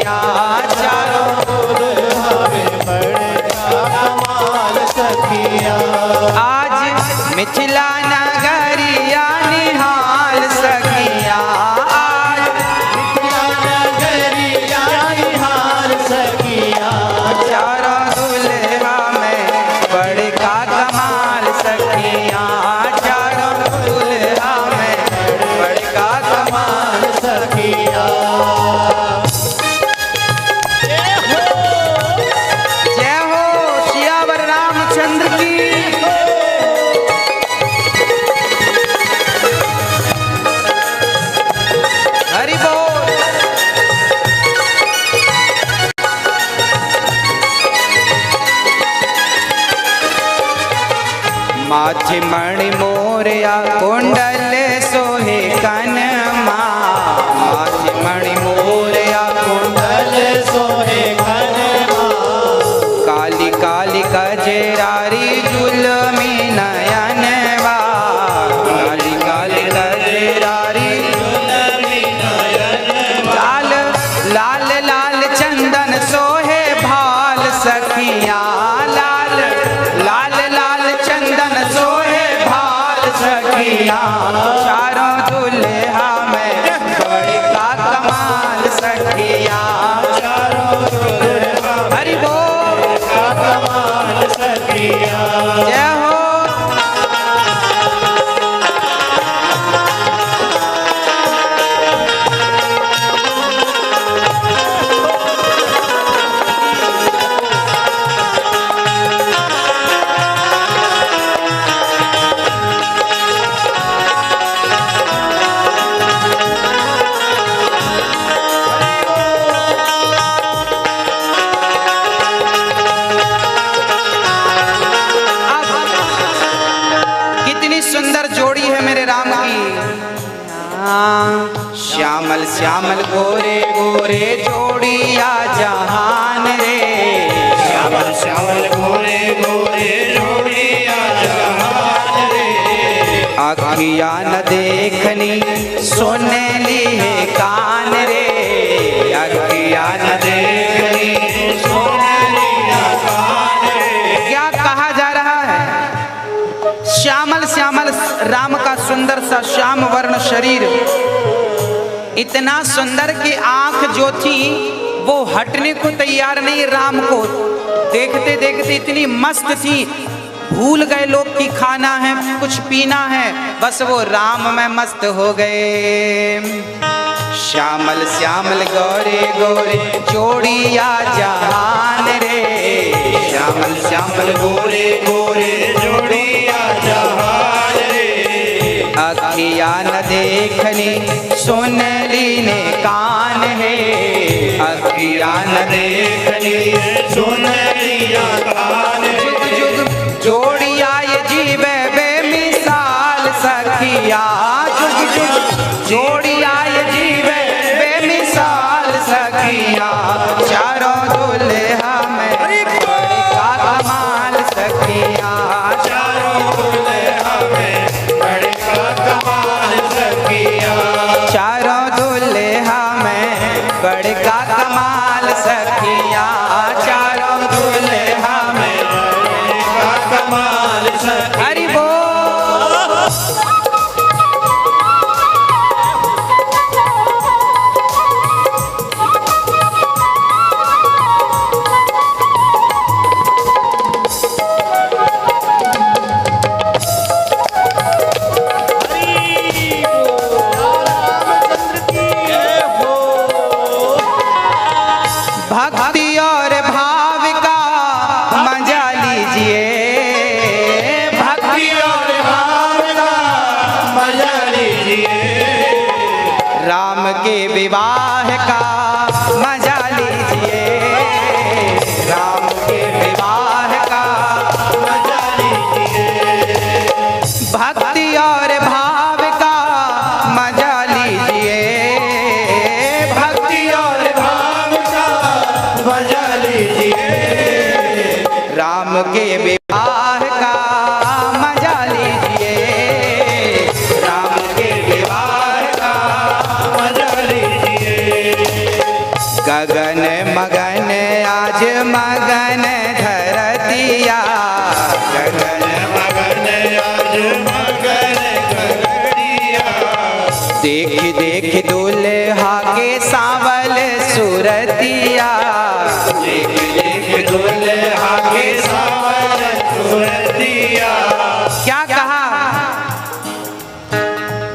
माथे मणि मोरया कुंडल सोहे कनमा, माथे मणि मोरया कुंडल सोहे कनमा, काली काली कजरारी जुलमी नयनवा, काली काली कजरारी जुलमी नयनवा, लाल लाल लाल चंदन सोहे भाल सखिया, लाल लाल लाल चंदन सोहे भाल सखिया, चारों दुल्हा में बड़े का कमाल सखिया, चारों दुल्हा हरि बोल का कमाल सखिया। जय हो। कितनी सुंदर जोड़ी है मेरे राम की। श्यामल श्यामल गोरे गोरे जोड़िया जहान रे, श्यामल श्यामल गोरे गोरे जोड़िया जहान रे, अखिया न देखनी सुनेली है कान रे, अखिया न देखनी सोनेली कान रे। क्या कहा जा रहा है? श्यामल श्यामल राम का सुंदर सा श्याम वर्ण शरीर, इतना सुंदर कि आंख जो थी वो हटने को तैयार नहीं, राम को देखते देखते इतनी मस्त थी, भूल गए लोग कि खाना है कुछ पीना है, बस वो राम में मस्त हो गए। श्यामल श्यामल गोरे गोरे जोड़िया जहान रे, श्यामल श्यामल गोरे गोरे जोड़िया जहान रे, अखिया न देखनी सुनली ने कान है, अखिया न देखनी सोनेली कान रे। जुग जुग जोड़िया ये जीवे बेमिसाल सखिया, जुग जुग जोड़िया ये जीवे बेमिसाल सखिया, चारों दुल्हा में बड़ी का कमाल सखिया, चारों दुल्हा में बड़े का कमाल सखिया, चारों दुल्हा में बड़े का कमाल सखिया, चारों दुल्हा में बड़े का कमाल सखिया। हरि बोल। भक्ति और भाव का मजा लीजिए, भक्ति और भाव का मजा लीजिए, राम के विवाह का मजा लीजिए, राम के विवाह का मजा लीजिए, भक्ति और भाव का मजा लीजिए, भक्ति और भाव का मजा लीजिए, राम के विवाह का मजा लीजिए, राम के विवाह का मजा लीजिए, गगन मगन आज मगन धरतिया, गगन मगन आज मगन गगड़िया, देख देख दुल्हा के सांवल सुरतिया, देख देख दुल्हा के सावन सुरतिया, क्या कहा?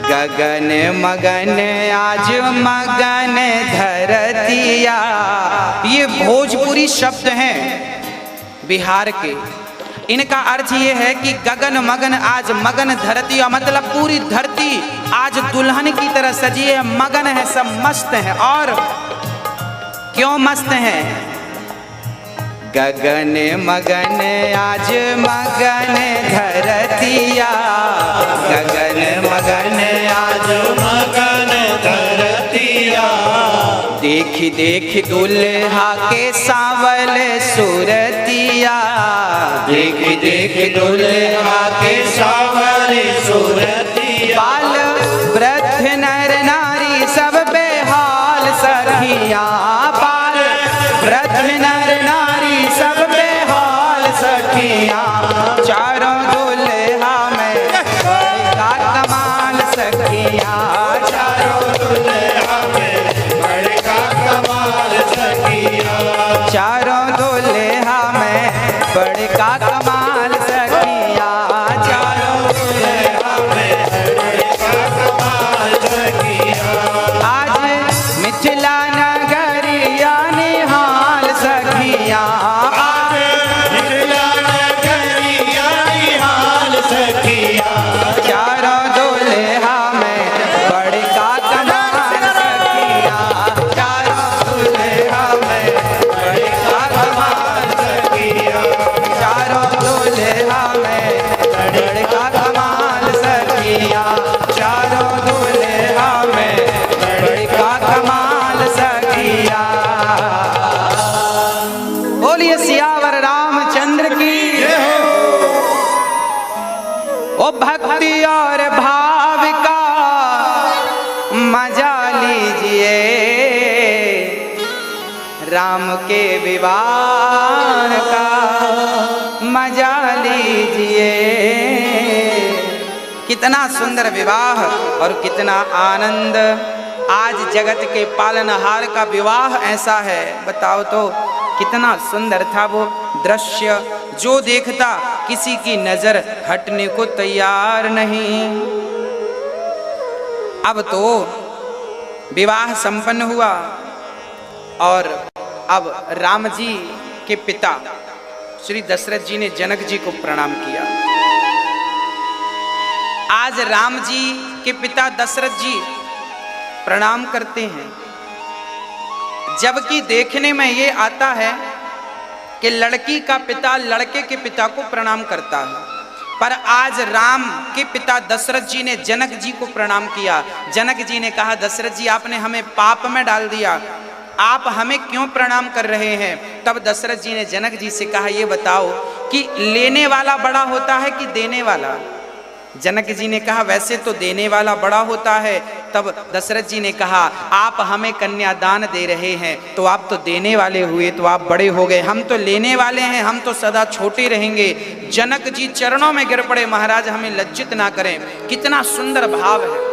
गगन मगन आज मगन धरतिया, ये भोजपुरी शब्द हैं बिहार के। इनका अर्थ ये है कि गगन मगन आज मगन धरती, मतलब पूरी धरती आज दुल्हन की तरह सजी है, मगन है, सब मस्त है। और क्यों मस्त है? गगन मगन आज मगन धरतिया, गगन मगन आज मगन धरतिया। देख देख दुल्हा के सांवल सूरतिया, देख देख दुल्हा के सांवल सूरतिया। बाल वृद्ध नर नारी सब बेहाल सखिया, बाल वृद्ध नर नारी सब बेहाल सखिया। चारों दुल्हा में बड़ा कमाल सखिया, चारों दुल्हा में बड़ा कमाल सखिया। चारों दुल्हा में बड़ा कमाल सखिया, चारों दुल्हा में बड़ा कमाल सखिया। आज मिथिला नगरिया निहाल सखिया, आज मिथिला नगरिया निहाल सखिया। चारों दुल्हा में बड़ा कमाल सखिया, चारों दुल्हा में बड़ा कमाल सखिया। चारों दुल्हा में बड़ा कमाल सखिया, चारों दुल्हा में बड़ा कमाल सखिया। बोलिए सियावर रामचंद्र की। ओ भक्ति और भाव का मजा लीजिए, राम के विवाह का मजा लीजिए। कितना सुंदर विवाह और कितना आनंद। आज जगत के पालनहार का विवाह ऐसा है, बताओ तो कितना सुंदर था वो दृश्य। जो देखता किसी की नजर हटने को तैयार नहीं। अब तो विवाह संपन्न हुआ और अब राम जी के पिता श्री दशरथ जी ने जनक जी को प्रणाम किया। आज राम जी के पिता दशरथ जी प्रणाम करते हैं, जबकि देखने में ये आता है कि लड़की का पिता लड़के के पिता को प्रणाम करता है, पर आज राम के पिता दशरथ जी ने जनक जी को प्रणाम किया। जनक जी ने कहा, दशरथ जी आपने हमें पाप में डाल दिया, आप हमें क्यों प्रणाम कर रहे हैं? तब दशरथ जी ने जनक जी से कहा, ये बताओ कि लेने वाला बड़ा होता है कि देने वाला? जनक जी ने कहा, वैसे तो देने वाला बड़ा होता है। तब दशरथ जी ने कहा, आप हमें कन्यादान दे रहे हैं तो आप तो देने वाले हुए, तो आप बड़े हो गए, हम तो लेने वाले हैं, हम तो सदा छोटे रहेंगे। जनक जी चरणों में गिर पड़े, महाराज हमें लज्जित ना करें। कितना सुंदर भाव है।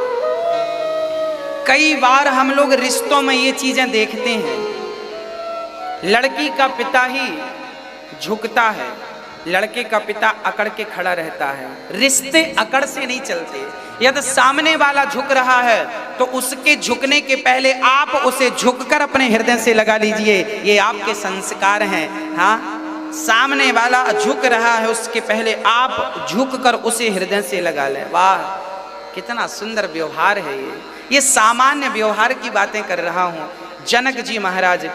कई बार हम लोग रिश्तों में ये चीजें देखते हैं, लड़की का पिता ही झुकता है, लड़के का पिता अकड़ के खड़ा रहता है। रिश्ते अकड़ से नहीं चलते। यदि सामने वाला झुक रहा है तो उसके झुकने के पहले आप उसे झुककर अपने हृदय से लगा लीजिए, ये आपके संस्कार हैं। हाँ, सामने वाला झुक रहा है, उसके पहले आप झुककर उसे हृदय से लगा लें। वाह, कितना सुंदर व्यवहार है ये सामान्य व्यवहार की बातें कर रहा हूँ। जनक जी महाराज,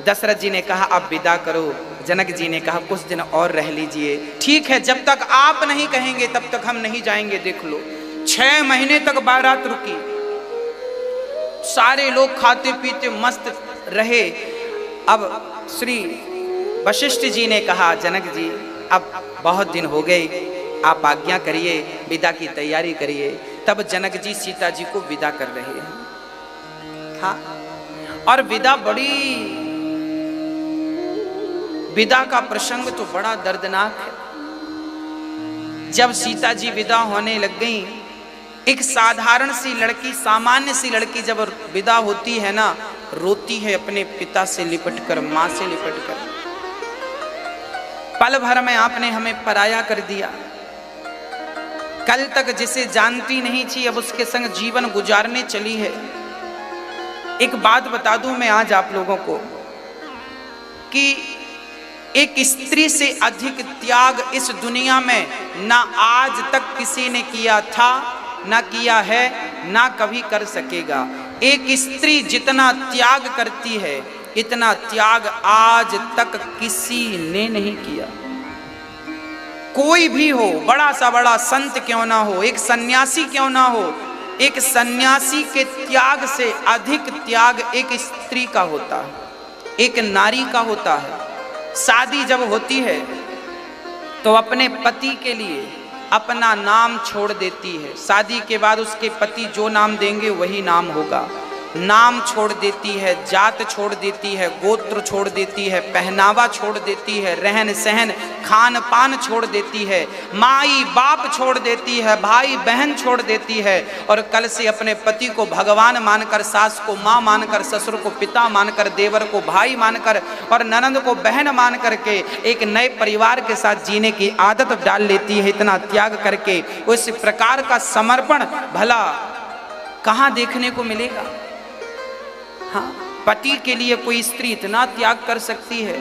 दशरथ जी ने कहा, अब विदा करो। जनक जी ने कहा, कुछ दिन और रह लीजिए। ठीक है, जब तक आप नहीं कहेंगे तब तक हम नहीं जाएंगे। देख लो, 6 महीने तक बारात रुकी, सारे लोग खाते पीते मस्त रहे। अब श्री वशिष्ठ जी ने कहा, जनक जी अब बहुत दिन हो गए, आप आज्ञा करिए, विदा की तैयारी करिए। तब जनक जी सीता जी को विदा कर रहे हैं। हाँ, और विदा का प्रसंग तो बड़ा दर्दनाक है। जब सीता जी विदा होने लग गई, एक साधारण सी लड़की, सामान्य सी लड़की जब विदा होती है ना, रोती है अपने पिता से लिपटकर, माँ से लिपटकर। पल भर में आपने हमें पराया कर दिया। कल तक जिसे जानती नहीं थी, अब उसके संग जीवन गुजारने चली है। एक बात बता दूं मैं आज आप लोगों को कि एक स्त्री से अधिक त्याग इस दुनिया में ना आज तक किसी ने किया था, ना किया है, ना कभी कर सकेगा। एक स्त्री जितना त्याग करती है इतना त्याग आज तक किसी ने नहीं किया। कोई भी हो, बड़ा सा बड़ा संत क्यों ना हो, एक सन्यासी क्यों ना हो, एक सन्यासी के त्याग से अधिक त्याग एक स्त्री का होता है, एक नारी का होता है। शादी जब होती है तो अपने पति के लिए अपना नाम छोड़ देती है। शादी के बाद उसके पति जो नाम देंगे वही नाम होगा। नाम छोड़ देती है, जात छोड़ देती है, गोत्र छोड़ देती है, पहनावा छोड़ देती है, रहन सहन खान पान छोड़ देती है, माई बाप छोड़ देती है, भाई बहन छोड़ देती है, और कल से अपने पति को भगवान मानकर, सास को माँ मानकर, ससुर को पिता मानकर, देवर को भाई मानकर और ननंद को बहन मान करके एक नए परिवार के साथ जीने की आदत डाल लेती है। इतना त्याग करके उस प्रकार का समर्पण भला कहाँ देखने को मिलेगा? हाँ, पति के लिए कोई स्त्री इतना त्याग कर सकती है,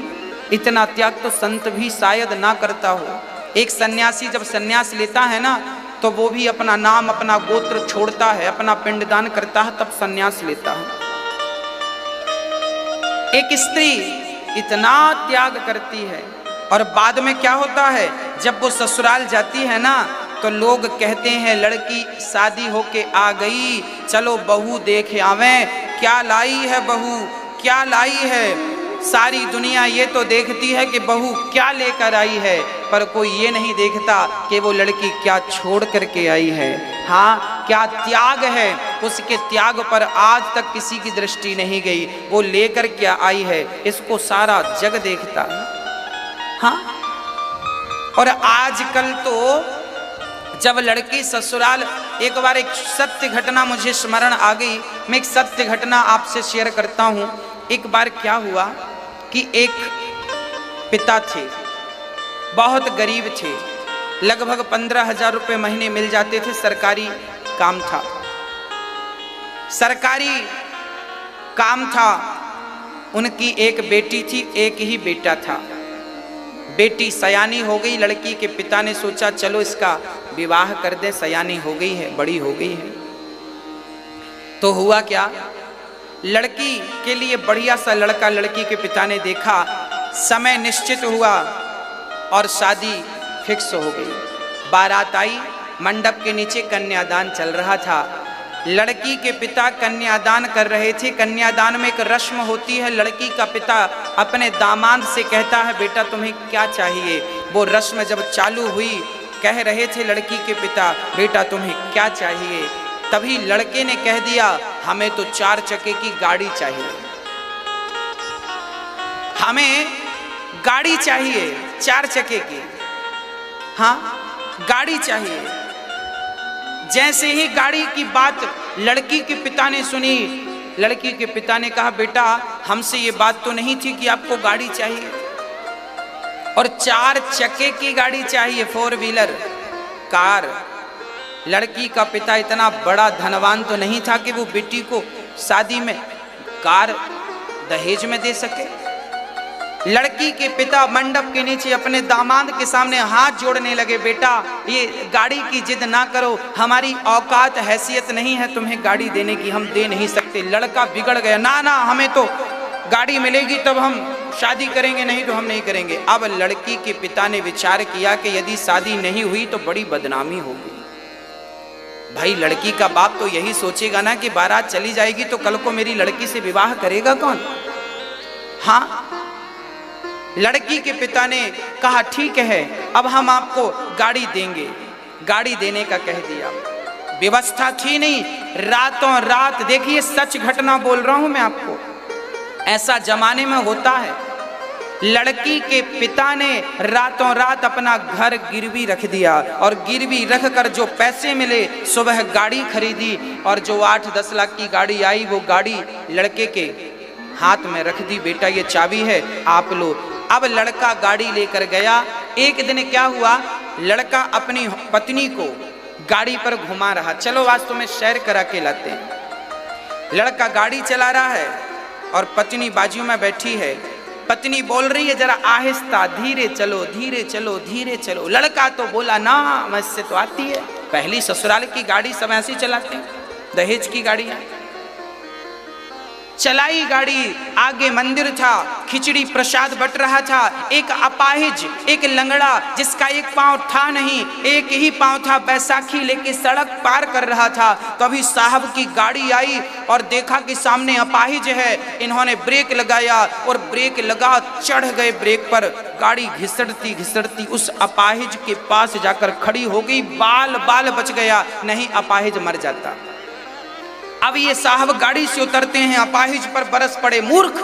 इतना त्याग तो संत भी शायद ना करता हो। एक सन्यासी जब सन्यास लेता है ना, तो वो भी अपना नाम अपना गोत्र छोड़ता है, अपना पिंडदान करता है, तब सन्यास लेता है। एक स्त्री इतना त्याग करती है और बाद में क्या होता है, जब वो ससुराल जाती है ना, तो लोग कहते हैं लड़की शादी होके आ गई, चलो बहू देख आवें, क्या लाई है बहू, क्या लाई है। सारी दुनिया ये तो देखती है कि बहू क्या लेकर आई है, पर कोई ये नहीं देखता कि वो लड़की क्या छोड़ करके आई है। हाँ, क्या त्याग है, उसके त्याग पर आज तक किसी की दृष्टि नहीं गई। वो लेकर क्या आई है, इसको सारा जग देखता है। हाँ, और आजकल तो जब लड़की ससुराल, एक बार एक सत्य घटना मुझे स्मरण आ गई, मैं एक सत्य घटना आपसे शेयर करता हूँ। एक बार क्या हुआ कि एक पिता थे, बहुत गरीब थे, लगभग 15,000 रुपये महीने मिल जाते थे, सरकारी काम था, सरकारी काम था। उनकी एक बेटी थी, एक ही बेटा था। बेटी सयानी हो गई, लड़की के पिता ने सोचा चलो इसका विवाह कर दे, सयानी हो गई है, बड़ी हो गई है। तो हुआ क्या, लड़की के लिए बढ़िया सा लड़का लड़की के पिता ने देखा, समय निश्चित हुआ और शादी फिक्स हो गई। बारात आई, मंडप के नीचे कन्यादान चल रहा था। लड़की के पिता कन्यादान कर रहे थे। कन्यादान में एक रस्म होती है, लड़की का पिता अपने दामाद से कहता है बेटा तुम्हें क्या चाहिए। वो रस्म जब चालू हुई, कह रहे थे लड़की के पिता बेटा तुम्हें क्या चाहिए, तभी लड़के ने कह दिया हमें तो 4 चक्के की गाड़ी चाहिए, हमें गाड़ी चाहिए 4 चक्के की। हाँ, गाड़ी चाहिए। जैसे ही गाड़ी की बात लड़की के पिता ने सुनी, लड़की के पिता ने कहा बेटा हमसे ये बात तो नहीं थी कि आपको गाड़ी चाहिए, और 4 चक्के की गाड़ी चाहिए, 4 व्हीलर कार। लड़की का पिता इतना बड़ा धनवान तो नहीं था कि वो बेटी को शादी में कार दहेज में दे सके। लड़की के पिता मंडप के नीचे अपने दामाद के सामने हाथ जोड़ने लगे, बेटा ये गाड़ी की जिद ना करो, हमारी औकात हैसियत नहीं है तुम्हें गाड़ी देने की, हम दे नहीं सकते। लड़का बिगड़ गया, ना ना हमें तो गाड़ी मिलेगी तब हम शादी करेंगे, नहीं तो हम नहीं करेंगे। अब लड़की के पिता ने विचार किया कि यदि शादी नहीं हुई तो बड़ी बदनामी होगी। भाई लड़की का बाप तो यही सोचेगा ना कि बारात चली जाएगी तो कल को मेरी लड़की से विवाह करेगा कौन। हाँ, लड़की के पिता ने कहा ठीक है अब हम आपको गाड़ी देंगे, गाड़ी देने का कह दिया। व्यवस्था थी नहीं, रातों रात, देखिए सच घटना बोल रहा हूं मैं आपको, ऐसा जमाने में होता है। लड़की के पिता ने रातों रात अपना घर गिरवी रख दिया और गिरवी रख कर जो पैसे मिले सुबह गाड़ी खरीदी, और जो 8-10 लाख की गाड़ी आई वो गाड़ी लड़के के हाथ में रख दी, बेटा ये चाबी है आप लो। अब लड़का गाड़ी लेकर गया। एक दिन क्या हुआ, लड़का अपनी पत्नी को गाड़ी पर घुमा रहा, चलो आज तुम्हें सैर करा के लाते हैं। लड़का गाड़ी चला रहा है और पत्नी बाजू में बैठी है। पत्नी बोल रही है जरा आहिस्ता, धीरे चलो धीरे चलो धीरे चलो। लड़का तो बोला ना मुझसे तो आती है, पहली ससुराल की गाड़ी सब ऐसी चलाते हैं, दहेज की गाड़ियां। चलाई गाड़ी, आगे मंदिर था, खिचड़ी प्रसाद बट रहा था। एक अपाहिज, एक लंगड़ा जिसका एक पांव था नहीं, एक ही पांव था, बैसाखी लेके सड़क पार कर रहा था। तभी साहब की गाड़ी आई और देखा कि सामने अपाहिज है। इन्होंने ब्रेक लगाया और ब्रेक लगा, चढ़ गए ब्रेक पर। गाड़ी घिसड़ती घिसड़ती उस अपाहिज के पास जाकर खड़ी हो गई। बाल बाल बच गया, नहीं अपाहिज मर जाता। अब ये साहब गाड़ी से उतरते हैं, अपाहिज पर बरस पड़े, मूर्ख,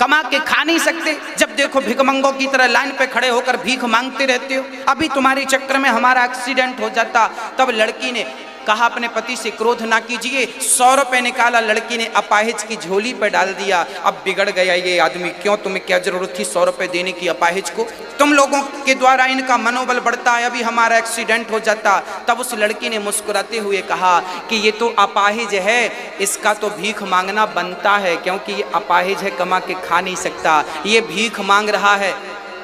कमा के खा नहीं सकते, जब देखो भिखमंगों की तरह लाइन पे खड़े होकर भीख मांगते रहते हो। अभी तुम्हारे चक्कर में हमारा एक्सीडेंट हो जाता। तब लड़की ने कहा अपने पति से क्रोध ना कीजिए। 100 रुपए निकाला, लड़की ने अपाहिज की झोली पे डाल दिया। अब बिगड़ गया ये आदमी, क्यों, तुम्हें क्या जरूरत थी 100 रुपए देने की अपाहिज को? तुम लोगों के द्वारा इनका मनोबल बढ़ता है, अभी हमारा एक्सीडेंट हो जाता। तब उस लड़की ने मुस्कुराते हुए कहा कि ये तो अपाहिज है, इसका तो भीख मांगना बनता है, क्योंकि ये अपाहिज है, कमा के खा नहीं सकता। ये भीख मांग रहा है,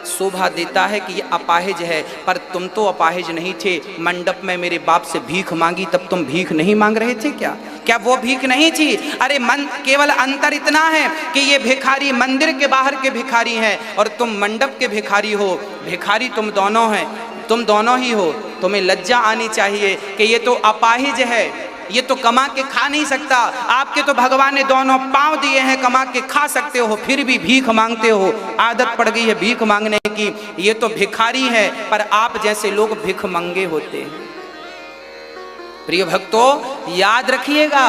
शोभा देता है कि ये अपाहिज है, पर तुम तो अपाहिज नहीं थे। मंडप में मेरे बाप से भीख मांगी, तब तुम भीख नहीं मांग रहे थे क्या? क्या वो भीख नहीं थी? अरे मन, केवल अंतर इतना है कि ये भिखारी मंदिर के बाहर के भिखारी हैं और तुम मंडप के भिखारी हो। भिखारी तुम दोनों हैं, तुम दोनों ही हो। तुम्हें लज्जा आनी चाहिए कि ये तो अपाहिज है, ये तो कमा के खा नहीं सकता। आपके तो भगवान ने दोनों पांव दिए हैं, कमा के खा सकते हो, फिर भी भीख मांगते हो। आदत पड़ गई है भीख मांगने की। ये तो भिखारी है, पर आप जैसे लोग भिख मंगे होते हैं। प्रिय भक्तों, याद रखिएगा,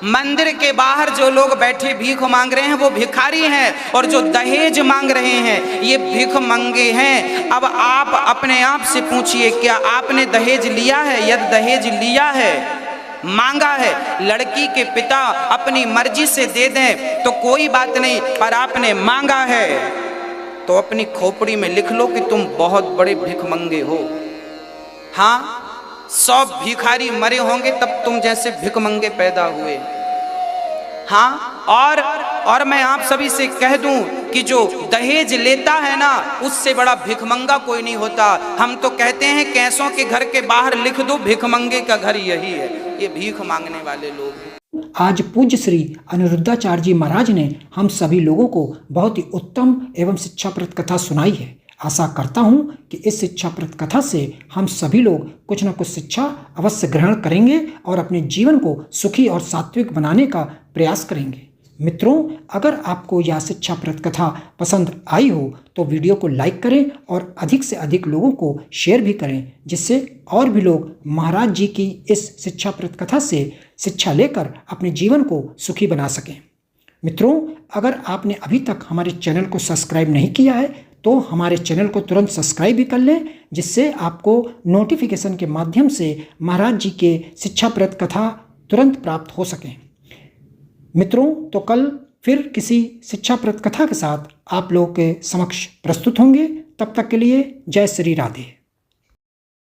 मंदिर के बाहर जो लोग बैठे भीख मांग रहे हैं वो भिखारी हैं, और जो दहेज मांग रहे हैं ये भीख मंगे हैं। अब आप अपने आप से पूछिए, क्या आपने दहेज लिया है? यदि दहेज लिया है, मांगा है, लड़की के पिता अपनी मर्जी से दे दें तो कोई बात नहीं, पर आपने मांगा है तो अपनी खोपड़ी में लिख लो कि तुम बहुत बड़े भिखमंगे हो। हाँ, 100 भिखारी मरे होंगे तब तुम जैसे भिखमंगे पैदा हुए। हाँ, और मैं आप सभी से कह दूं कि जो दहेज लेता है ना, उससे बड़ा भिखमंगा कोई नहीं होता। हम तो कहते हैं कैसों के घर के बाहर लिख दो भिखमंगे का घर यही है। ये भीख मांगने वाले लोग हैं। आज पूज्य श्री अनिरुद्धाचार्य जी महाराज ने हम सभी लोगों को बहुत ही उत्तम एवं शिक्षाप्रद कथा सुनाई है। आशा करता हूँ कि इस शिक्षाप्रद कथा से हम सभी लोग कुछ न कुछ शिक्षा अवश्य ग्रहण करेंगे और अपने जीवन को सुखी और सात्विक बनाने का प्रयास करेंगे। मित्रों, अगर आपको यह शिक्षाप्रद कथा पसंद आई हो तो वीडियो को लाइक करें और अधिक से अधिक लोगों को शेयर भी करें, जिससे और भी लोग महाराज जी की इस शिक्षाप्रद कथा से शिक्षा लेकर अपने जीवन को सुखी बना सकें। मित्रों, अगर आपने अभी तक हमारे चैनल को सब्सक्राइब नहीं किया है तो हमारे चैनल को तुरंत सब्सक्राइब भी कर लें, जिससे आपको नोटिफिकेशन के माध्यम से महाराज जी के शिक्षाप्रद कथा तुरंत प्राप्त हो सकें। मित्रों, तो कल फिर किसी शिक्षाप्रद कथा के साथ आप लोगों के समक्ष प्रस्तुत होंगे। तब तक के लिए जय श्री राधे।